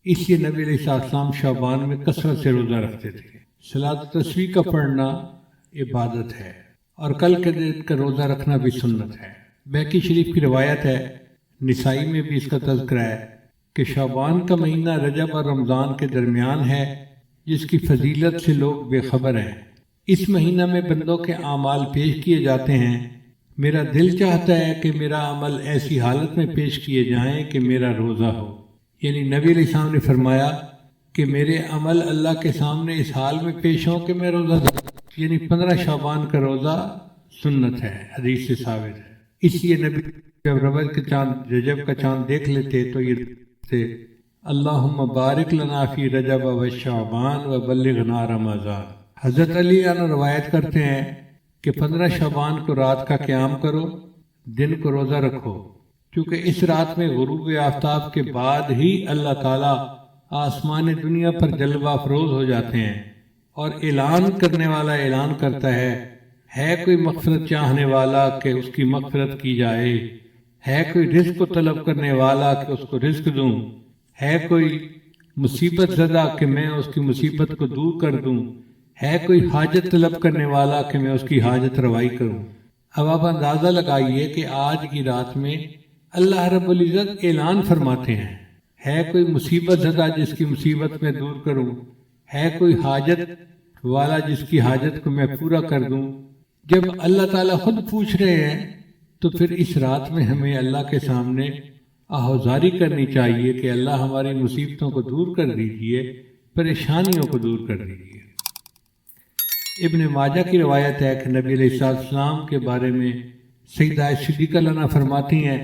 اس لیے نبی علیہ السلام شعبان میں کثرت سے روزہ رکھتے تھے۔ صلاۃ تسبیح کا پڑھنا عبادت ہے اور کل کے دن کا روزہ رکھنا بھی سنت ہے۔ بہقی شریف کی روایت ہے، نسائی میں بھی اس کا تذکرہ ہے کہ شعبان کا مہینہ رجب اور رمضان کے درمیان ہے، جس کی فضیلت سے لوگ بے خبر ہیں۔ اس مہینہ میں بندوں کے اعمال پیش کیے جاتے ہیں۔ میرا دل چاہتا ہے کہ میرا عمل ایسی حالت میں پیش کیے جائیں کہ میرا روزہ ہو، یعنی نبی علیہ السلام نے فرمایا کہ میرے عمل اللہ کے سامنے اس حال میں پیش ہوں کہ میں روزہ دوں، یعنی 15 شعبان کا روزہ سنت ہے، حدیث سے ثابت ہے۔ اس لیے نبی جب رجب کا چاند دیکھ لیتے تو یہ تھے، اللہم بارک لنا فی رجب و شعبان و بلغنا رمضان۔ حضرت علی عنہ روایت کرتے ہیں کہ 15 شعبان کو رات کا قیام کرو، دن کو روزہ رکھو، کیونکہ اس رات میں غروب آفتاب کے بعد ہی اللہ تعالیٰ آسمان دنیا پر جلوہ افروز ہو جاتے ہیں اور اعلان کرنے والا اعلان کرتا ہے کوئی مغفرت چاہنے والا کہ اس کی مغفرت کی جائے، ہے کوئی رزق کو طلب کرنے والا کہ اس کو رزق دوں، ہے کوئی مصیبت زدہ کہ میں اس کی مصیبت کو دور کر دوں، ہے کوئی حاجت طلب کرنے والا کہ میں اس کی حاجت روائی کروں۔ اب آپ اندازہ لگائیے کہ آج کی رات میں اللہ رب العزت اعلان فرماتے ہیں، ہے کوئی مصیبت زدہ جس کی مصیبت میں دور کروں، ہے کوئی حاجت والا جس کی حاجت کو میں پورا کر دوں۔ جب اللہ تعالیٰ خود پوچھ رہے ہیں تو پھر اس رات میں ہمیں اللہ کے سامنے آہوزاری کرنی چاہیے کہ اللہ ہماری مصیبتوں کو دور کر دیجئے، پریشانیوں کو دور کر دیجئے۔ ابن ماجہ کی روایت ہے کہ نبی علیہ السلام کے بارے میں سیدہ صدیقہ عنہا فرماتی ہیں،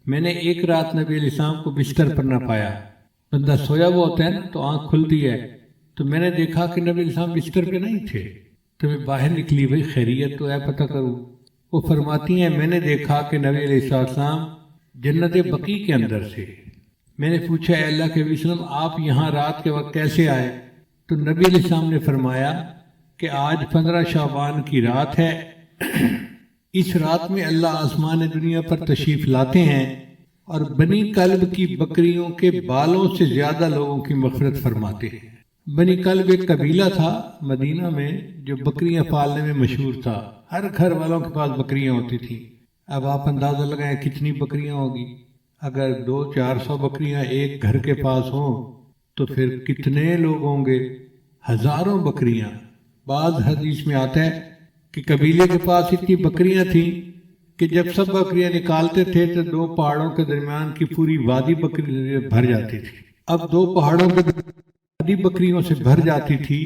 میں نے ایک رات نبی علیہ السلام کو بستر پر نہ پایا۔ بندہ سویا ہوا ہوتا ہے نا تو آنکھ کھلتی ہے، تو میں نے دیکھا کہ نبی علیہ السلام بستر پہ نہیں تھے، تو میں باہر نکلی، بھئی خیریت تو ہے پتہ کروں۔ وہ فرماتی ہیں میں نے دیکھا کہ نبی علیہ السلام جنت بقیع کے اندر سے۔ میں نے پوچھا اے اللہ کے نبی صلی اللہ علیہ وسلم آپ یہاں رات کے وقت کیسے آئے؟ تو نبی علیہ السلام نے فرمایا کہ آج 15 شعبان کی رات ہے، اس رات میں اللہ آسمان دنیا پر تشریف لاتے ہیں اور بنی کلب کی بکریوں کے بالوں سے زیادہ لوگوں کی مغفرت فرماتے ہیں۔ بنی کلب ایک قبیلہ تھا مدینہ میں جو بکریاں پالنے میں مشہور تھا، ہر گھر والوں کے پاس بکریاں ہوتی تھیں۔ اب آپ اندازہ لگائیں کتنی بکریاں ہوگی، اگر 200-400 بکریاں ایک گھر کے پاس ہوں تو پھر کتنے لوگ ہوں گے، ہزاروں بکریاں۔ بعض حدیث میں آتا ہے کہ قبیلے کے پاس اتنی بکریاں تھیں کہ جب سب بکریاں نکالتے تھے تو 2 پہاڑوں کے درمیان کی پوری وادی بکری بھر جاتی تھی۔ اب 2 پہاڑوں کے وادی بکریوں سے بھر جاتی تھی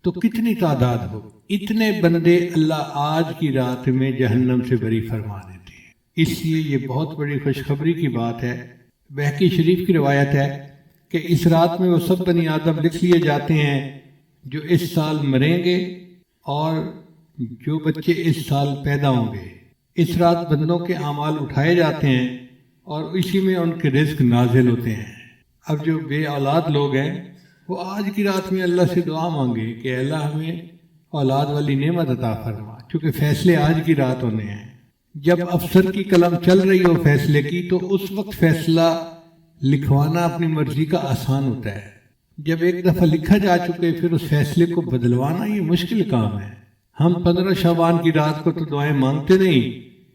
تو کتنی تعداد ہو، اتنے بندے اللہ آج کی رات میں جہنم سے بری فرما دیتے ہیں۔ اس لیے یہ بہت بڑی خوشخبری کی بات ہے۔ بہقی شریف کی روایت ہے کہ اس رات میں وہ سب بنی آدم لکھ لیے جاتے ہیں جو اس سال مریں گے اور جو بچے اس سال پیدا ہوں گے۔ اس رات بندوں کے اعمال اٹھائے جاتے ہیں اور اسی میں ان کے رزق نازل ہوتے ہیں۔ اب جو بے اولاد لوگ ہیں وہ آج کی رات میں اللہ سے دعا مانگے کہ اللہ ہمیں اولاد والی نعمت عطا فرما، چونکہ فیصلے آج کی رات ہونے ہیں۔ جب افسر کی قلم چل رہی ہو فیصلے کی تو اس وقت فیصلہ لکھوانا اپنی مرضی کا آسان ہوتا ہے۔ جب ایک دفعہ لکھا جا چکے پھر اس فیصلے کو بدلوانا یہ مشکل کام ہے۔ ہم 15 شعبان کی رات کو تو دعائیں مانگتے نہیں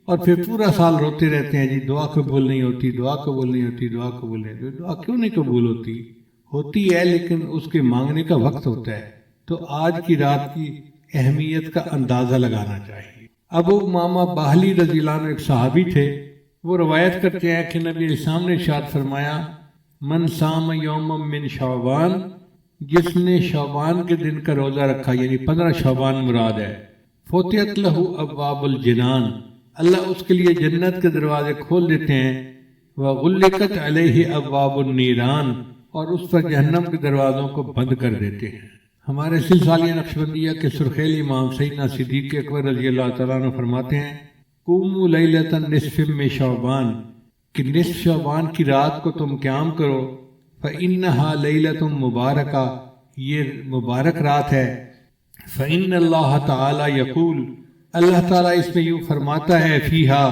اور پھر پورا سال روتے رہتے ہیں جی دعا قبول نہیں ہوتی، دعا قبول نہیں ہوتی، دعا قبول نہیں ہوتی۔ دعا کیوں نہیں قبول ہوتی ہے لیکن اس کے مانگنے کا وقت ہوتا ہے۔ تو آج کی رات کی اہمیت کا اندازہ لگانا چاہیے۔ ابو امامہ باہلی رضی اللہ عنہ ایک صحابی تھے، وہ روایت کرتے ہیں کہ نبی علیہ السلام نے ارشاد فرمایا من صام یوم من شعبان، جس نے شعبان کے دن کا روزہ رکھا یعنی 15 شعبان مراد ہے، فتحت لہ ابواب الجنان، اللہ اس کے لیے جنت کے دروازے کھول دیتے ہیں، وغلقت علیہ ابواب النیران، اور اس پر جہنم کے دروازوں کو بند کر دیتے ہیں۔ ہمارے سلسلہ نقشبندیہ کے سرخیل امام سیدنا صدیق اکبر رضی اللہ تعالیٰ عنہ فرماتے ہیں قوموا لیلۃ النصف من شعبان، کہ نصف شعبان کی رات کو تم قیام کرو، فإنها لیلۃ مبارکہ، یہ مبارک رات ہے، فإن اللہ تعالی یقول، اللہ تعالیٰ اس میں یوں فرماتا ہے فیہا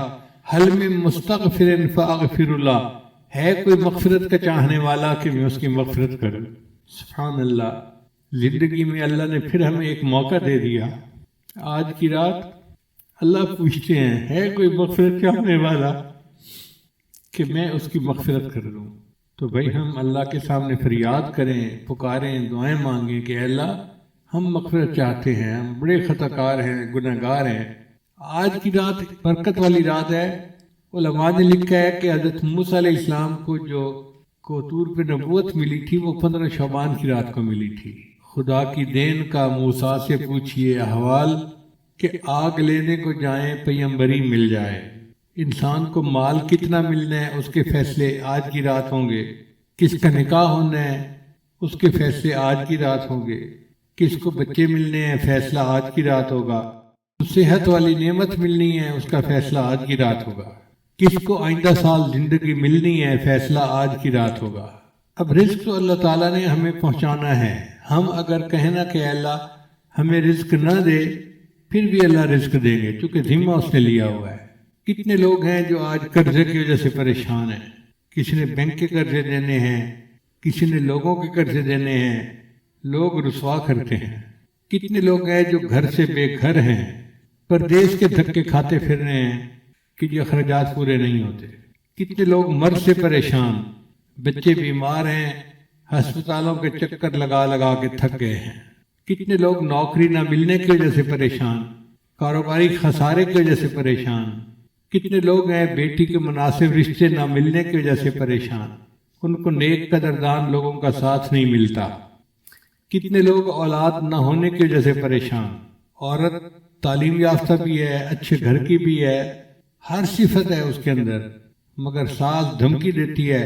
حل من مستغفر فاغفر اللہ، ہے کوئی مغفرت کا چاہنے والا کہ میں اس کی مغفرت کروں؟ سبحان اللہ، زندگی میں اللہ نے پھر ہمیں ایک موقع دے دیا۔ آج کی رات اللہ پوچھتے ہیں ہے کوئی مغفرت چاہنے والا کہ میں اس کی مغفرت کر دوں؟ تو بھائی ہم اللہ کے سامنے فریاد کریں، پکاریں، دعائیں مانگیں کہ اے اللہ ہم مغفرت چاہتے ہیں، ہم بڑے خطا کار ہیں، گناہ گار ہیں۔ آج کی رات برکت والی رات ہے۔ علماء نے لکھا ہے کہ حضرت موسیٰ علیہ السلام کو جو طور پہ نبوت ملی تھی وہ 15 شعبان کی رات کو ملی تھی۔ خدا کی دین کا موسیٰ سے پوچھئے احوال کہ آگ لینے کو جائیں پیمبری مل جائے۔ انسان کو مال کتنا ملنا ہے اس کے فیصلے آج کی رات ہوں گے، کس کا نکاح ہونا ہے اس کے فیصلے آج کی رات ہوں گے، کس کو بچے ملنے ہیں فیصلہ آج کی رات ہوگا، صحت والی نعمت ملنی ہے اس کا فیصلہ آج کی رات ہوگا، کس کو آئندہ سال زندگی ملنی ہے فیصلہ آج کی رات ہوگا۔ اب رزق تو اللہ تعالیٰ نے ہمیں پہنچانا ہے۔ ہم اگر کہیں نا کہ اللہ ہمیں رزق نہ دے پھر بھی اللہ رزق دیں گے چونکہ ذمہ اس نے لیا ہوا ہے۔ کتنے لوگ ہیں جو آج قرضے کی وجہ سے پریشان ہیں، کسی نے بینک کے قرضے دینے ہیں، کسی نے لوگوں کے قرضے دینے ہیں، لوگ رسوا کرتے ہیں۔ کتنے لوگ ہیں جو گھر سے بے گھر ہیں، پردیس کے دھکے کھاتے پھر رہے ہیں کہ جو اخراجات پورے نہیں ہوتے۔ کتنے لوگ مرض سے پریشان، بچے بیمار ہیں، ہسپتالوں کے چکر لگا لگا کے تھک گئے ہیں۔ کتنے لوگ نوکری نہ ملنے کی وجہ سے پریشان، کاروباری خسارے کی وجہ سے پریشان۔ کتنے لوگ ہیں بیٹی کے مناسب رشتے نہ ملنے کی وجہ سے پریشان، ان کو نیک قدردان لوگوں کا ساتھ نہیں ملتا۔ کتنے لوگ اولاد نہ ہونے کی وجہ سے پریشان۔ عورت تعلیم یافتہ بھی ہے، اچھے گھر کی بھی ہے، ہر صفت ہے اس کے اندر، مگر ساس دھمکی دیتی ہے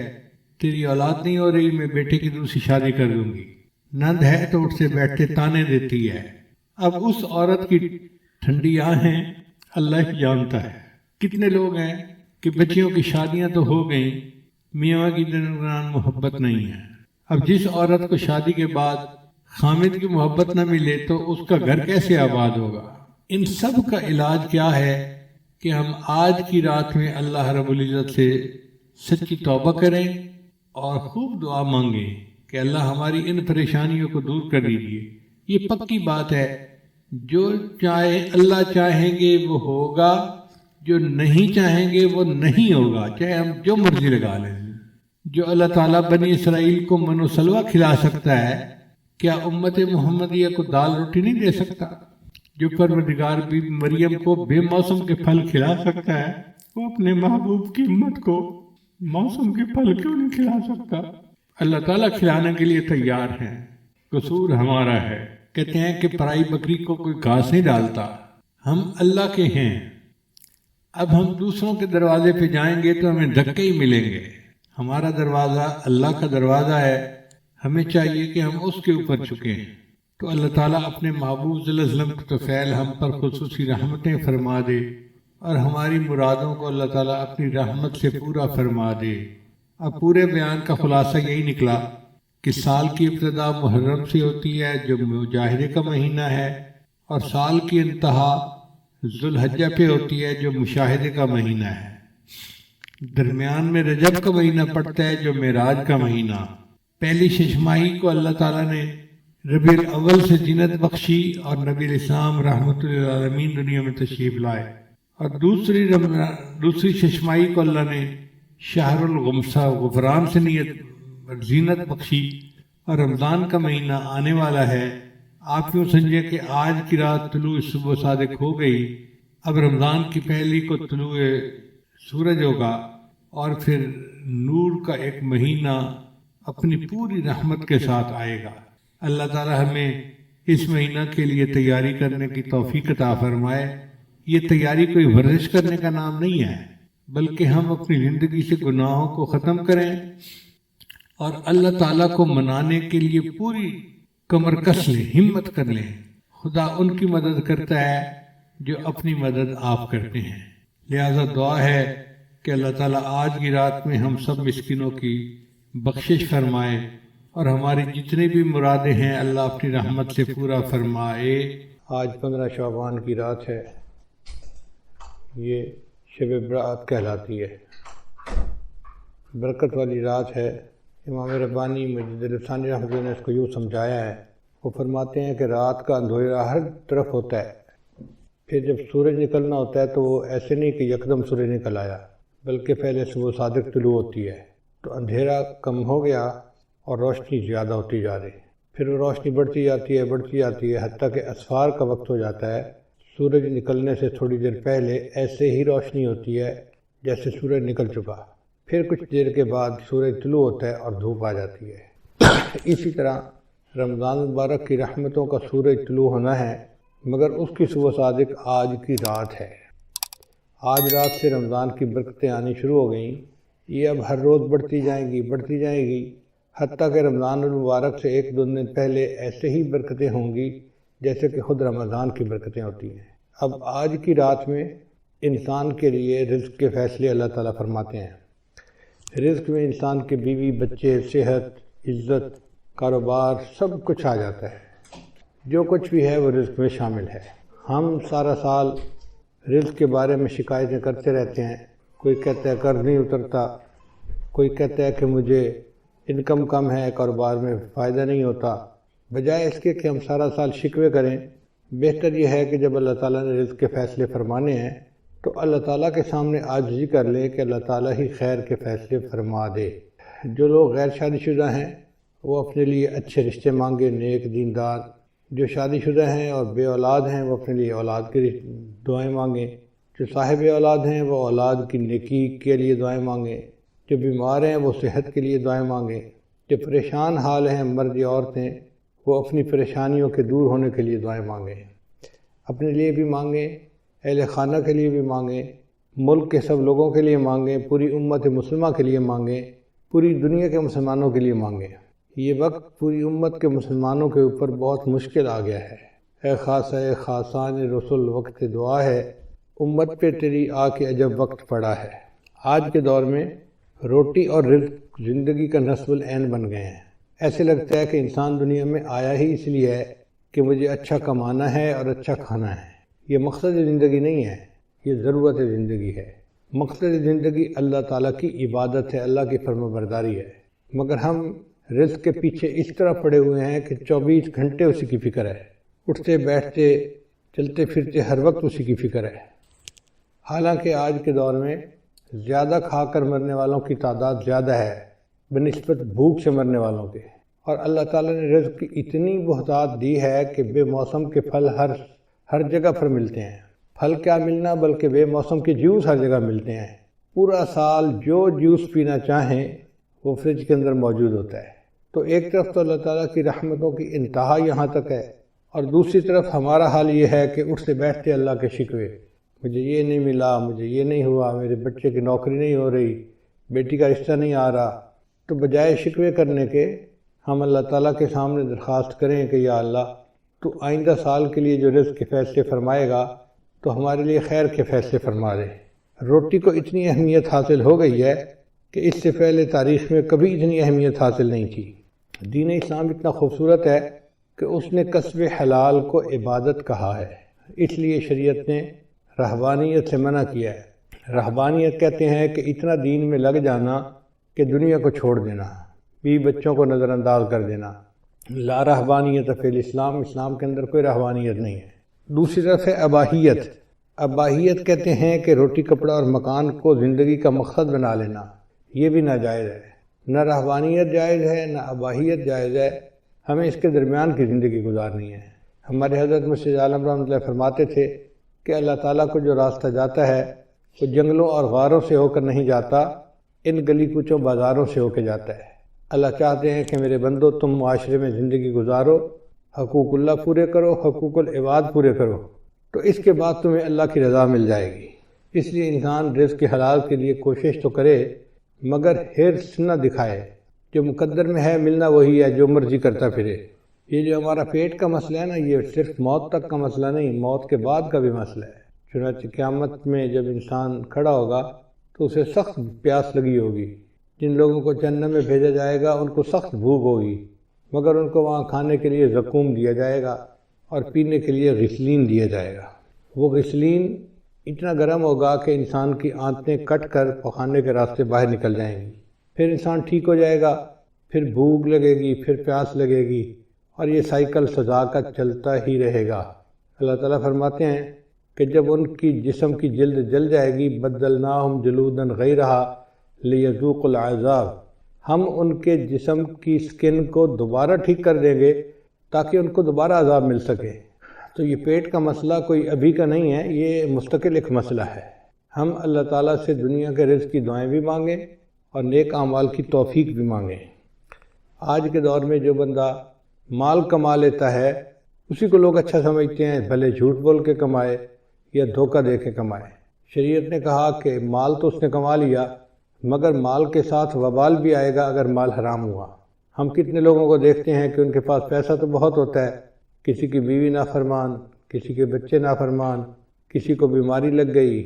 تیری اولاد نہیں ہو رہی میں بیٹے کی دوسری شادی کر دوں گی۔ نند ہے تو اٹھ سے بیٹھتے تانے دیتی ہے۔ اب اس عورت کی ٹھنڈی آہیں اللہ ہی جانتا ہے۔ کتنے لوگ ہیں کہ بچیوں کی شادیاں تو ہو گئیں، میاں کی درمیان محبت نہیں ہے۔ اب جس عورت کو شادی کے بعد خامد کی محبت نہ ملے تو اس کا گھر کیسے آباد ہوگا؟ ان سب کا علاج کیا ہے کہ ہم آج کی رات میں اللہ رب العزت سے سچی توبہ کریں اور خوب دعا مانگیں کہ اللہ ہماری ان پریشانیوں کو دور کر دیجیے۔ یہ پکی بات ہے، جو چاہے اللہ چاہیں گے وہ ہوگا، جو نہیں چاہیں گے وہ نہیں ہوگا، چاہے ہم جو مرضی لگا لیں۔ جو اللہ تعالیٰ بنی اسرائیل کو من و سلوہ کھلا سکتا ہے، کیا امت محمدیہ کو دال روٹی نہیں دے سکتا؟ جو پروردگار بی مریم کو بے موسم کے پھل کھلا سکتا ہے، وہ اپنے محبوب کی امت کو موسم کے پھل کیوں نہیں کھلا سکتا؟ اللہ تعالیٰ کھلانے کے لیے تیار ہیں، قصور ہمارا ہے۔ کہتے ہیں کہ پرائی بکری کو کوئی گھاس نہیں ڈالتا، ہم اللہ کے ہیں۔ اب ہم دوسروں کے دروازے پہ جائیں گے تو ہمیں دھکے ہی ملیں گے۔ ہمارا دروازہ اللہ کا دروازہ ہے، ہمیں چاہیے کہ ہم اس کے اوپر جھکیں۔ تو اللہ تعالیٰ اپنے محبوب صلی اللہ علیہ وسلم کے فعل ہم پر خصوصی رحمتیں فرما دے اور ہماری مرادوں کو اللہ تعالیٰ اپنی رحمت سے پورا فرما دے۔ اب پورے بیان کا خلاصہ یہی نکلا کہ سال کی ابتدا محرم سے ہوتی ہے جو مجاہدے کا مہینہ ہے، اور سال کی انتہا ذوالحجہ پہ ہوتی ہے جو مشاہدے کا مہینہ ہے۔ درمیان میں رجب کا مہینہ پڑتا ہے جو معراج کا مہینہ۔ پہلی ششماہی کو اللہ تعالیٰ نے ربیع الاول سے جنت بخشی اور نبی الاسلام رحمۃ للعالمین دنیا میں تشریف لائے، اور دوسری ششماہی کو اللہ نے شہر الغمسہ غفران سے زینت بخشی، اور رمضان کا مہینہ آنے والا ہے۔ آپ یوں سمجھیں کہ آج کی رات طلوع صبح صادق ہو گئی، اب رمضان کی پہلی کو طلوع سورج ہوگا، اور پھر نور کا ایک مہینہ اپنی پوری رحمت کے ساتھ آئے گا۔ اللہ تعالی ہمیں اس مہینہ کے لیے تیاری کرنے کی توفیق عطا فرمائے۔ یہ تیاری کوئی ورزش کرنے کا نام نہیں ہے، بلکہ ہم اپنی زندگی سے گناہوں کو ختم کریں اور اللہ تعالیٰ کو منانے کے لیے پوری کمر کس لیں، ہمت کر لیں۔ خدا ان کی مدد کرتا ہے جو اپنی مدد آپ کرتے ہیں۔ لہذا دعا ہے کہ اللہ تعالیٰ آج کی رات میں ہم سب مسکینوں کی بخشش فرمائے اور ہماری جتنی بھی مرادیں ہیں اللہ اپنی رحمت سے پورا فرمائے۔ آج 15 شعبان کی رات ہے، یہ شب برات کہلاتی ہے۔ برکت والی رات ہے۔ امام ربانی مجد الثانی رحمۃ اللہ نے اس کو یوں سمجھایا ہے، وہ فرماتے ہیں کہ رات کا اندھیرا ہر طرف ہوتا ہے، پھر جب سورج نکلنا ہوتا ہے تو وہ ایسے نہیں کہ یکدم سورج نکل آیا، بلکہ پہلے صبح صادق طلوع ہوتی ہے تو اندھیرا کم ہو گیا اور روشنی زیادہ ہوتی جا رہی، پھر وہ روشنی بڑھتی جاتی ہے حتیٰ کہ اسفار کا وقت ہو جاتا ہے۔ سورج نکلنے سے تھوڑی دیر پہلے ایسے ہی روشنی ہوتی ہے جیسے سورج نکل چکا، پھر کچھ دیر کے بعد سورج طلوع ہوتا ہے اور دھوپ آ جاتی ہے۔ اسی طرح رمضان مبارک کی رحمتوں کا سورج طلوع ہونا ہے، مگر اس کی صبح صادق آج کی رات ہے۔ آج رات سے رمضان کی برکتیں آنی شروع ہو گئیں، یہ اب ہر روز بڑھتی جائیں گی، حتیٰ کہ رمضان المبارک سے ایک دو دن پہلے ایسے ہی برکتیں ہوں گی جیسے کہ خود رمضان کی برکتیں ہوتی ہیں۔ اب آج کی رات میں انسان کے لیے رزق کے فیصلے اللہ تعالیٰ فرماتے ہیں۔ رزق میں انسان کے بیوی بچے، صحت، عزت، کاروبار سب کچھ آ جاتا ہے، جو کچھ بھی ہے وہ رزق میں شامل ہے۔ ہم سارا سال رزق کے بارے میں شکایتیں کرتے رہتے ہیں، کوئی کہتا ہے قرض نہیں اترتا، کوئی کہتا ہے کہ مجھے انکم کم ہے، کاروبار میں فائدہ نہیں ہوتا۔ بجائے اس کے کہ ہم سارا سال شکوے کریں، بہتر یہ ہے کہ جب اللہ تعالیٰ نے رزق کے فیصلے فرمانے ہیں تو اللہ تعالیٰ کے سامنے عاجزی کر لیں کہ اللہ تعالیٰ ہی خیر کے فیصلے فرما دے۔ جو لوگ غیر شادی شدہ ہیں وہ اپنے لیے اچھے رشتے مانگے، نیک دیندار۔ جو شادی شدہ ہیں اور بے اولاد ہیں وہ اپنے لیے اولاد کی دعائیں مانگیں۔ جو صاحب اولاد ہیں وہ اولاد کی نیکی کے لیے دعائیں مانگیں۔ جو بیمار ہیں وہ صحت کے لیے دعائیں مانگیں۔ جو پریشان حال ہیں مرد یا عورتیں وہ اپنی پریشانیوں کے دور ہونے کے لیے دعائیں مانگیں، اپنے لیے بھی مانگیں، اہل خانہ کے لیے بھی مانگیں، ملک کے سب لوگوں کے لیے مانگیں، پوری امت مسلمہ کے لیے مانگیں، پوری دنیا کے مسلمانوں کے لیے مانگیں۔ یہ وقت پوری امت کے مسلمانوں کے اوپر بہت مشکل آ گیا ہے۔ اے خاصہ اے خاصان رسول وقت دعا ہے، امت پہ تیری آ کے عجب وقت پڑا ہے۔ آج کے دور میں روٹی اور رزق زندگی کا نصب العین بن گئے ہیں۔ ایسے لگتا ہے کہ انسان دنیا میں آیا ہی اس لیے ہے کہ مجھے اچھا کمانا ہے اور اچھا کھانا ہے۔ یہ مقصد زندگی نہیں ہے، یہ ضرورت زندگی ہے۔ مقصد زندگی اللہ تعالیٰ کی عبادت ہے، اللہ کی فرمانبرداری ہے، مگر ہم رزق کے پیچھے اس طرح پڑے ہوئے ہیں کہ 24 گھنٹے اسی کی فکر ہے، اٹھتے بیٹھتے چلتے پھرتے ہر وقت اسی کی فکر ہے۔ حالانکہ آج کے دور میں زیادہ کھا کر مرنے والوں کی تعداد زیادہ ہے بنسبت بھوک سے مرنے والوں کے، اور اللہ تعالیٰ نے رزق کی اتنی بہتات دی ہے کہ بے موسم کے پھل ہر جگہ پر ملتے ہیں۔ پھل کیا ملنا بلکہ بے موسم کے جوس ہر جگہ ملتے ہیں۔ پورا سال جو جوس پینا چاہیں وہ فریج کے اندر موجود ہوتا ہے۔ تو ایک طرف تو اللہ تعالیٰ کی رحمتوں کی انتہا یہاں تک ہے، اور دوسری طرف ہمارا حال یہ ہے کہ اٹھتے بیٹھتے اللہ کے شکوے، مجھے یہ نہیں ملا، مجھے یہ نہیں ہوا، میرے بچے کی نوکری نہیں ہو رہی، بیٹی کا رشتہ نہیں آ رہا۔ تو بجائے شکوے کرنے کے ہم اللہ تعالیٰ کے سامنے درخواست کریں کہ یا اللہ تو آئندہ سال کے لیے جو رزق کے فیصلے فرمائے گا تو ہمارے لیے خیر کے فیصلے فرما دے۔ روٹی کو اتنی اہمیت حاصل ہو گئی ہے کہ اس سے پہلے تاریخ میں کبھی اتنی اہمیت حاصل نہیں تھی۔ دین اسلام اتنا خوبصورت ہے کہ اس نے کسب حلال کو عبادت کہا ہے، اس لیے شریعت نے رہبانیت سے منع کیا ہے۔ رہبانیت کہتے ہیں کہ اتنا دین میں لگ جانا کہ دنیا کو چھوڑ دینا، بیوی بچوں کو نظر انداز کر دینا۔ لا رہبانیت فی الاسلام، اسلام کے اندر کوئی رہبانیت نہیں ہے۔ دوسری طرف ہے اباہیت۔ اباہیت کہتے ہیں کہ روٹی کپڑا اور مکان کو زندگی کا مقصد بنا لینا، یہ بھی ناجائز ہے۔ نہ رہبانیت جائز ہے نہ اباہیت جائز ہے، ہمیں اس کے درمیان کی زندگی گزارنی ہے۔ ہمارے حضرت مسجد عالم رحمۃ اللہ فرماتے تھے کہ اللہ تعالیٰ کو جو راستہ جاتا ہے وہ جنگلوں اور غاروں سے ہو کر نہیں جاتا، ان گلی کوچوں بازاروں سے ہو کے جاتا ہے۔ اللہ چاہتے ہیں کہ میرے بندو تم معاشرے میں زندگی گزارو، حقوق اللہ پورے کرو، حقوق العباد پورے کرو، تو اس کے بعد تمہیں اللہ کی رضا مل جائے گی۔ اس لیے انسان رزق کے حلال کے لیے کوشش تو کرے مگر حرص نہ دکھائے۔ جو مقدر میں ہے ملنا وہی ہے، جو مرضی کرتا پھرے۔ یہ جو ہمارا پیٹ کا مسئلہ ہے نا، یہ صرف موت تک کا مسئلہ نہیں، موت کے بعد کا بھی مسئلہ ہے۔ چنانچہ قیامت میں جب انسان کھڑا ہوگا تو اسے سخت پیاس لگی ہوگی۔ جن لوگوں کو جہنم میں بھیجا جائے گا ان کو سخت بھوک ہوگی، مگر ان کو وہاں کھانے کے لیے زقوم دیا جائے گا اور پینے کے لیے غسلین دیا جائے گا۔ وہ غسلین اتنا گرم ہوگا کہ انسان کی آنتیں کٹ کر پخانے کے راستے باہر نکل جائیں گی۔ پھر انسان ٹھیک ہو جائے گا، پھر بھوک لگے گی، پھر پیاس لگے گی، اور یہ سائیکل سزا کا چلتا ہی رہے گا۔ اللہ تعالیٰ فرماتے ہیں کہ جب ان کی جسم کی جلد جل جائے گی، بدلناہم جلودا غیرہا لیذوقوا العذاب، ہم ان کے جسم کی سکن کو دوبارہ ٹھیک کر دیں گے تاکہ ان کو دوبارہ عذاب مل سکے۔ تو یہ پیٹ کا مسئلہ کوئی ابھی کا نہیں ہے، یہ مستقل ایک مسئلہ ہے۔ ہم اللہ تعالیٰ سے دنیا کے رزق کی دعائیں بھی مانگیں اور نیک اعمال کی توفیق بھی مانگیں۔ آج کے دور میں جو بندہ مال کما لیتا ہے اسی کو لوگ اچھا سمجھتے ہیں، بھلے جھوٹ بول کے کمائے یا دھوکہ دے کے کمائے۔ شریعت نے کہا کہ مال تو اس نے کما لیا، مگر مال کے ساتھ وبال بھی آئے گا اگر مال حرام ہوا۔ ہم کتنے لوگوں کو دیکھتے ہیں کہ ان کے پاس پیسہ تو بہت ہوتا ہے، کسی کی بیوی نافرمان، کسی کے بچے نافرمان، کسی کو بیماری لگ گئی،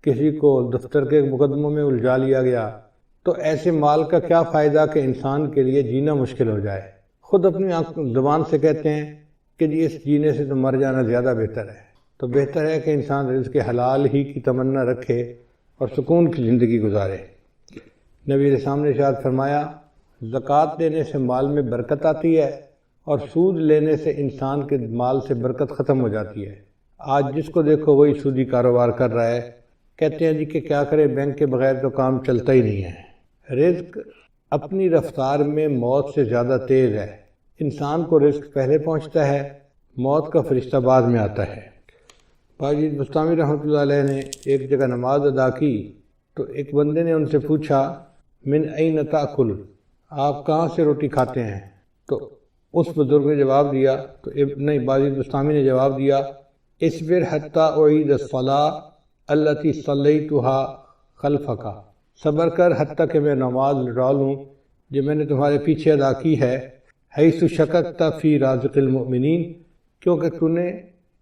کسی کو دفتر کے مقدموں میں الجھا لیا گیا، تو ایسے مال کا کیا فائدہ کہ انسان کے لیے جینا مشکل ہو جائے۔ خود اپنی زبان سے کہتے ہیں کہ جی اس جینے سے تو مر جانا زیادہ بہتر ہے۔ تو بہتر ہے کہ انسان رزق حلال ہی کی تمنا رکھے اور سکون کی زندگی گزارے۔ نبی علیہ السلام نے ارشاد فرمایا، زکوٰۃ دینے سے مال میں برکت آتی ہے اور سود لینے سے انسان کے مال سے برکت ختم ہو جاتی ہے۔ آج جس کو دیکھو وہی سودی کاروبار کر رہا ہے، کہتے ہیں جی کہ کیا کرے، بینک کے بغیر تو کام چلتا ہی نہیں ہے۔ رزق اپنی رفتار میں موت سے زیادہ تیز ہے۔ انسان کو رزق پہلے پہنچتا ہے، موت کا فرشتہ بعد میں آتا ہے۔ باجید بستامی رحمۃ اللہ علیہ نے ایک جگہ نماز ادا کی تو ایک بندے نے ان سے پوچھا، من این تاکل، آپ کہاں سے روٹی کھاتے ہیں؟ تو اس بزرگ نے جواب دیا، تو باجید بستامی نے جواب دیا، اصبر حتی اعید الصلاۃ التی صلیتها خلفک، صبر کر حتیٰ کہ میں نماز لٹا لوں جو میں نے تمہارے پیچھے ادا کی ہے، حیث شککت فی رازق المؤمنین، کیونکہ تو نے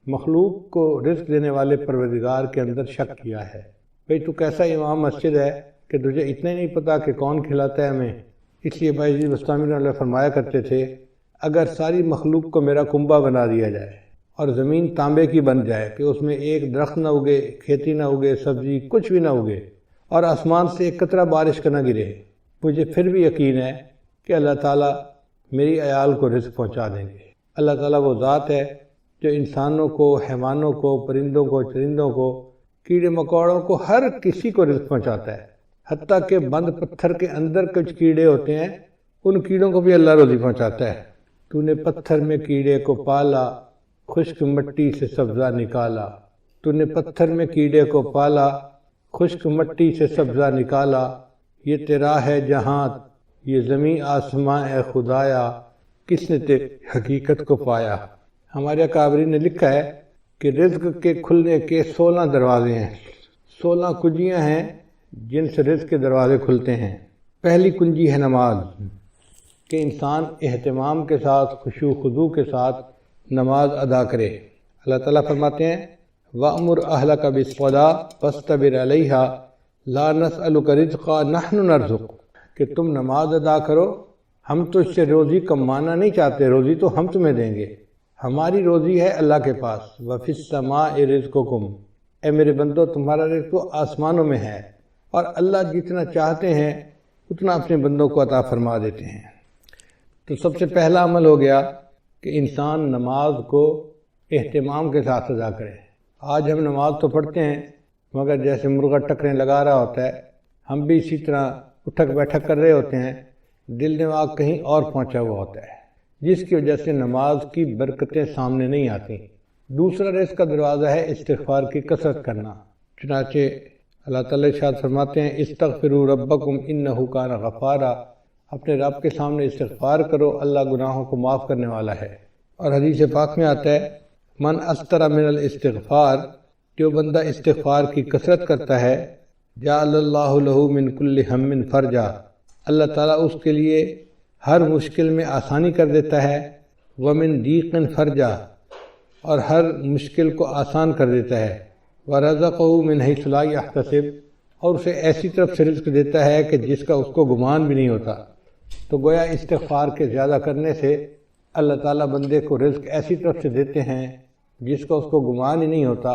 مخلوق کو رزق دینے والے پروردگار کے اندر شک کیا ہے۔ بھئی تو کیسا امام مسجد ہے کہ تجھے اتنا ہی نہیں پتا کہ کون کھلاتا ہے ہمیں؟ اس لیے باجید بستامی رحمۃ اللہ فرمایا کرتے تھے، اگر ساری مخلوق کو میرا کنبہ بنا دیا جائے اور زمین تانبے کی بن جائے کہ اس میں ایک درخت نہ اگے، کھیتی نہ اگے، سبزی کچھ بھی نہ اگے، اور آسمان سے ایک قطرہ بارش کا نہ گرے، مجھے پھر بھی یقین ہے کہ اللہ تعالیٰ میری عیال کو رزق پہنچا دیں گے۔ اللہ تعالیٰ وہ ذات ہے جو انسانوں کو، حیوانوں کو، پرندوں کو، چرندوں کو، کیڑے مکوڑوں کو، ہر کسی کو رزق پہنچاتا ہے۔ حتیٰ کہ بند پتھر کے اندر کچھ کیڑے ہوتے ہیں، ان کیڑوں کو بھی اللہ روزی پہنچاتا ہے۔ تو نے پتھر میں کیڑے کو پالا، خشک مٹی سے سبزہ نکالا، تو نے پتھر میں کیڑے کو پالا، خشک مٹی سے سبزہ نکالا، یہ تیرا ہے جہاں، یہ زمین آسماں اے خدایا، کس نے تیری حقیقت کو پایا۔ ہمارے اکابری نے لکھا ہے کہ رزق کے کھلنے کے 16 دروازے ہیں، 16 کنجیاں ہیں جن سے رزق کے دروازے کھلتے ہیں۔ پہلی کنجی ہے نماز، کہ انسان اہتمام کے ساتھ، خشوع خضوع کے ساتھ نماز ادا کرے۔ اللہ تعالیٰ فرماتے ہیں، وَأْمُرْ أَهْلَكَ بِالصَّلَاةِ وَاسْتَبِرْ عَلَيْهَا لَا نَسْأَلُكَ رِزْقًا نَحْنُ نَرْزُقُكَ، کہ تم نماز ادا کرو، ہم تو اس سے روزی کمانا نہیں چاہتے، روزی تو ہم تمہیں دیں گے، ہماری روزی ہے اللہ کے پاس۔ وَفِي السَّمَاءِ رِزْقُكُمْ، اے میرے بندو تمہارا رزق تو آسمانوں میں ہے، اور اللہ جتنا چاہتے ہیں اتنا اپنے بندوں کو عطا فرما دیتے ہیں۔ تو سب سے پہلا عمل ہو گیا کہ انسان نماز کو اہتمام کے ساتھ ادا کرے۔ آج ہم نماز تو پڑھتے ہیں مگر جیسے مرغا ٹکریں لگا رہا ہوتا ہے، ہم بھی اسی طرح اٹھک بیٹھک کر رہے ہوتے ہیں، دل دماغ کہیں اور پہنچا ہوا ہوتا ہے، جس کی وجہ سے نماز کی برکتیں سامنے نہیں آتی۔ دوسرا رزق کا دروازہ ہے استغفار کی کثرت کرنا۔ چنانچہ اللہ تعالیٰ ارشاد فرماتے ہیں، استغفروا ربکم انہ کان غفارا، اپنے رب کے سامنے استغفار کرو، اللہ گناہوں کو معاف کرنے والا ہے۔ اور حدیث پاک میں آتا ہے، من استر من الاستغفار، جو بندہ استغفار کی کثرت کرتا ہے، جعل اللہ لہ من کل ہم فرجا، اللہ تعالیٰ اس کے لیے ہر مشکل میں آسانی کر دیتا ہے، ومن ضیق فرجا، اور ہر مشکل کو آسان کر دیتا ہے، ورزقہ من حیث لا یحتسب، اور اسے ایسی طرف سے رزق دیتا ہے کہ جس کا اس کو گمان بھی نہیں ہوتا۔ تو گویا استغفار کے زیادہ کرنے سے اللہ تعالیٰ بندے کو رزق ایسی طرف سے دیتے ہیں جس کا اس کو گمان ہی نہیں ہوتا،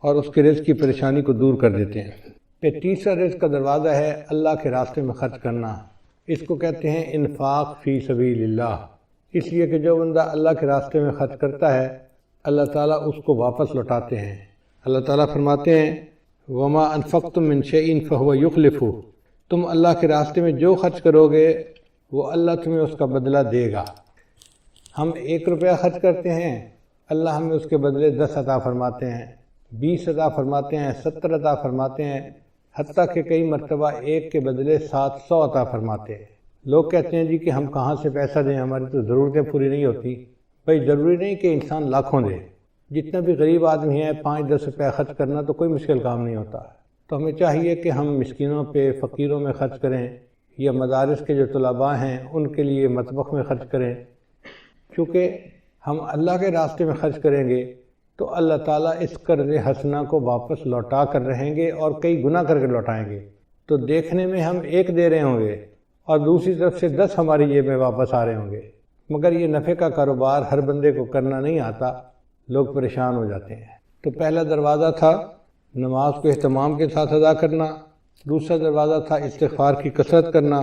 اور اس کے رزق کی پریشانی کو دور کر دیتے ہیں۔ پھر تیسرا رزق کا دروازہ ہے اللہ کے راستے میں خرچ کرنا۔ اس کو کہتے ہیں انفاق فی سبیل اللہ، اس لیے کہ جو بندہ اللہ کے راستے میں خرچ کرتا ہے اللہ تعالیٰ اس کو واپس لوٹاتے ہیں۔ اللہ تعالیٰ فرماتے ہیں وما انفقتم من شیء فہو یخلفہ، تم اللہ کے راستے میں جو خرچ کرو گے وہ اللہ تمہیں اس کا بدلہ دے گا۔ ہم 1 روپیہ خرچ کرتے ہیں، اللہ ہمیں اس کے بدلے 10 عطا فرماتے ہیں، 20 عطا فرماتے ہیں، 70 عطا فرماتے ہیں، حتیٰ کہ کئی مرتبہ 1 کے بدلے 700 عطا فرماتے ہیں۔ لوگ کہتے ہیں جی کہ ہم کہاں سے پیسہ دیں، ہماری تو ضرورتیں پوری نہیں ہوتی۔ بھائی ضروری نہیں کہ انسان لاکھوں دے، جتنا بھی غریب آدمی ہے 5-10 روپیہ خرچ کرنا تو کوئی مشکل کام نہیں ہوتا۔ تو ہمیں چاہیے کہ ہم مسکینوں پہ، فقیروں میں خرچ کریں، یا مدارس کے جو طلباء ہیں ان کے لیے مطبخ میں خرچ کریں، کیونکہ ہم اللہ کے راستے میں خرچ کریں گے تو اللہ تعالیٰ اس قرض حسنہ کو واپس لوٹا کر رہیں گے اور کئی گنا کر کے لوٹائیں گے۔ تو دیکھنے میں ہم 1 دے رہے ہوں گے اور دوسری طرف سے 10 ہماری جیب میں واپس آ رہے ہوں گے، مگر یہ نفع کا کاروبار ہر بندے کو کرنا نہیں آتا، لوگ پریشان ہو جاتے ہیں۔ تو پہلا دروازہ تھا نماز کو اہتمام کے ساتھ ادا کرنا، دوسرا دروازہ تھا استغفار کی کثرت کرنا،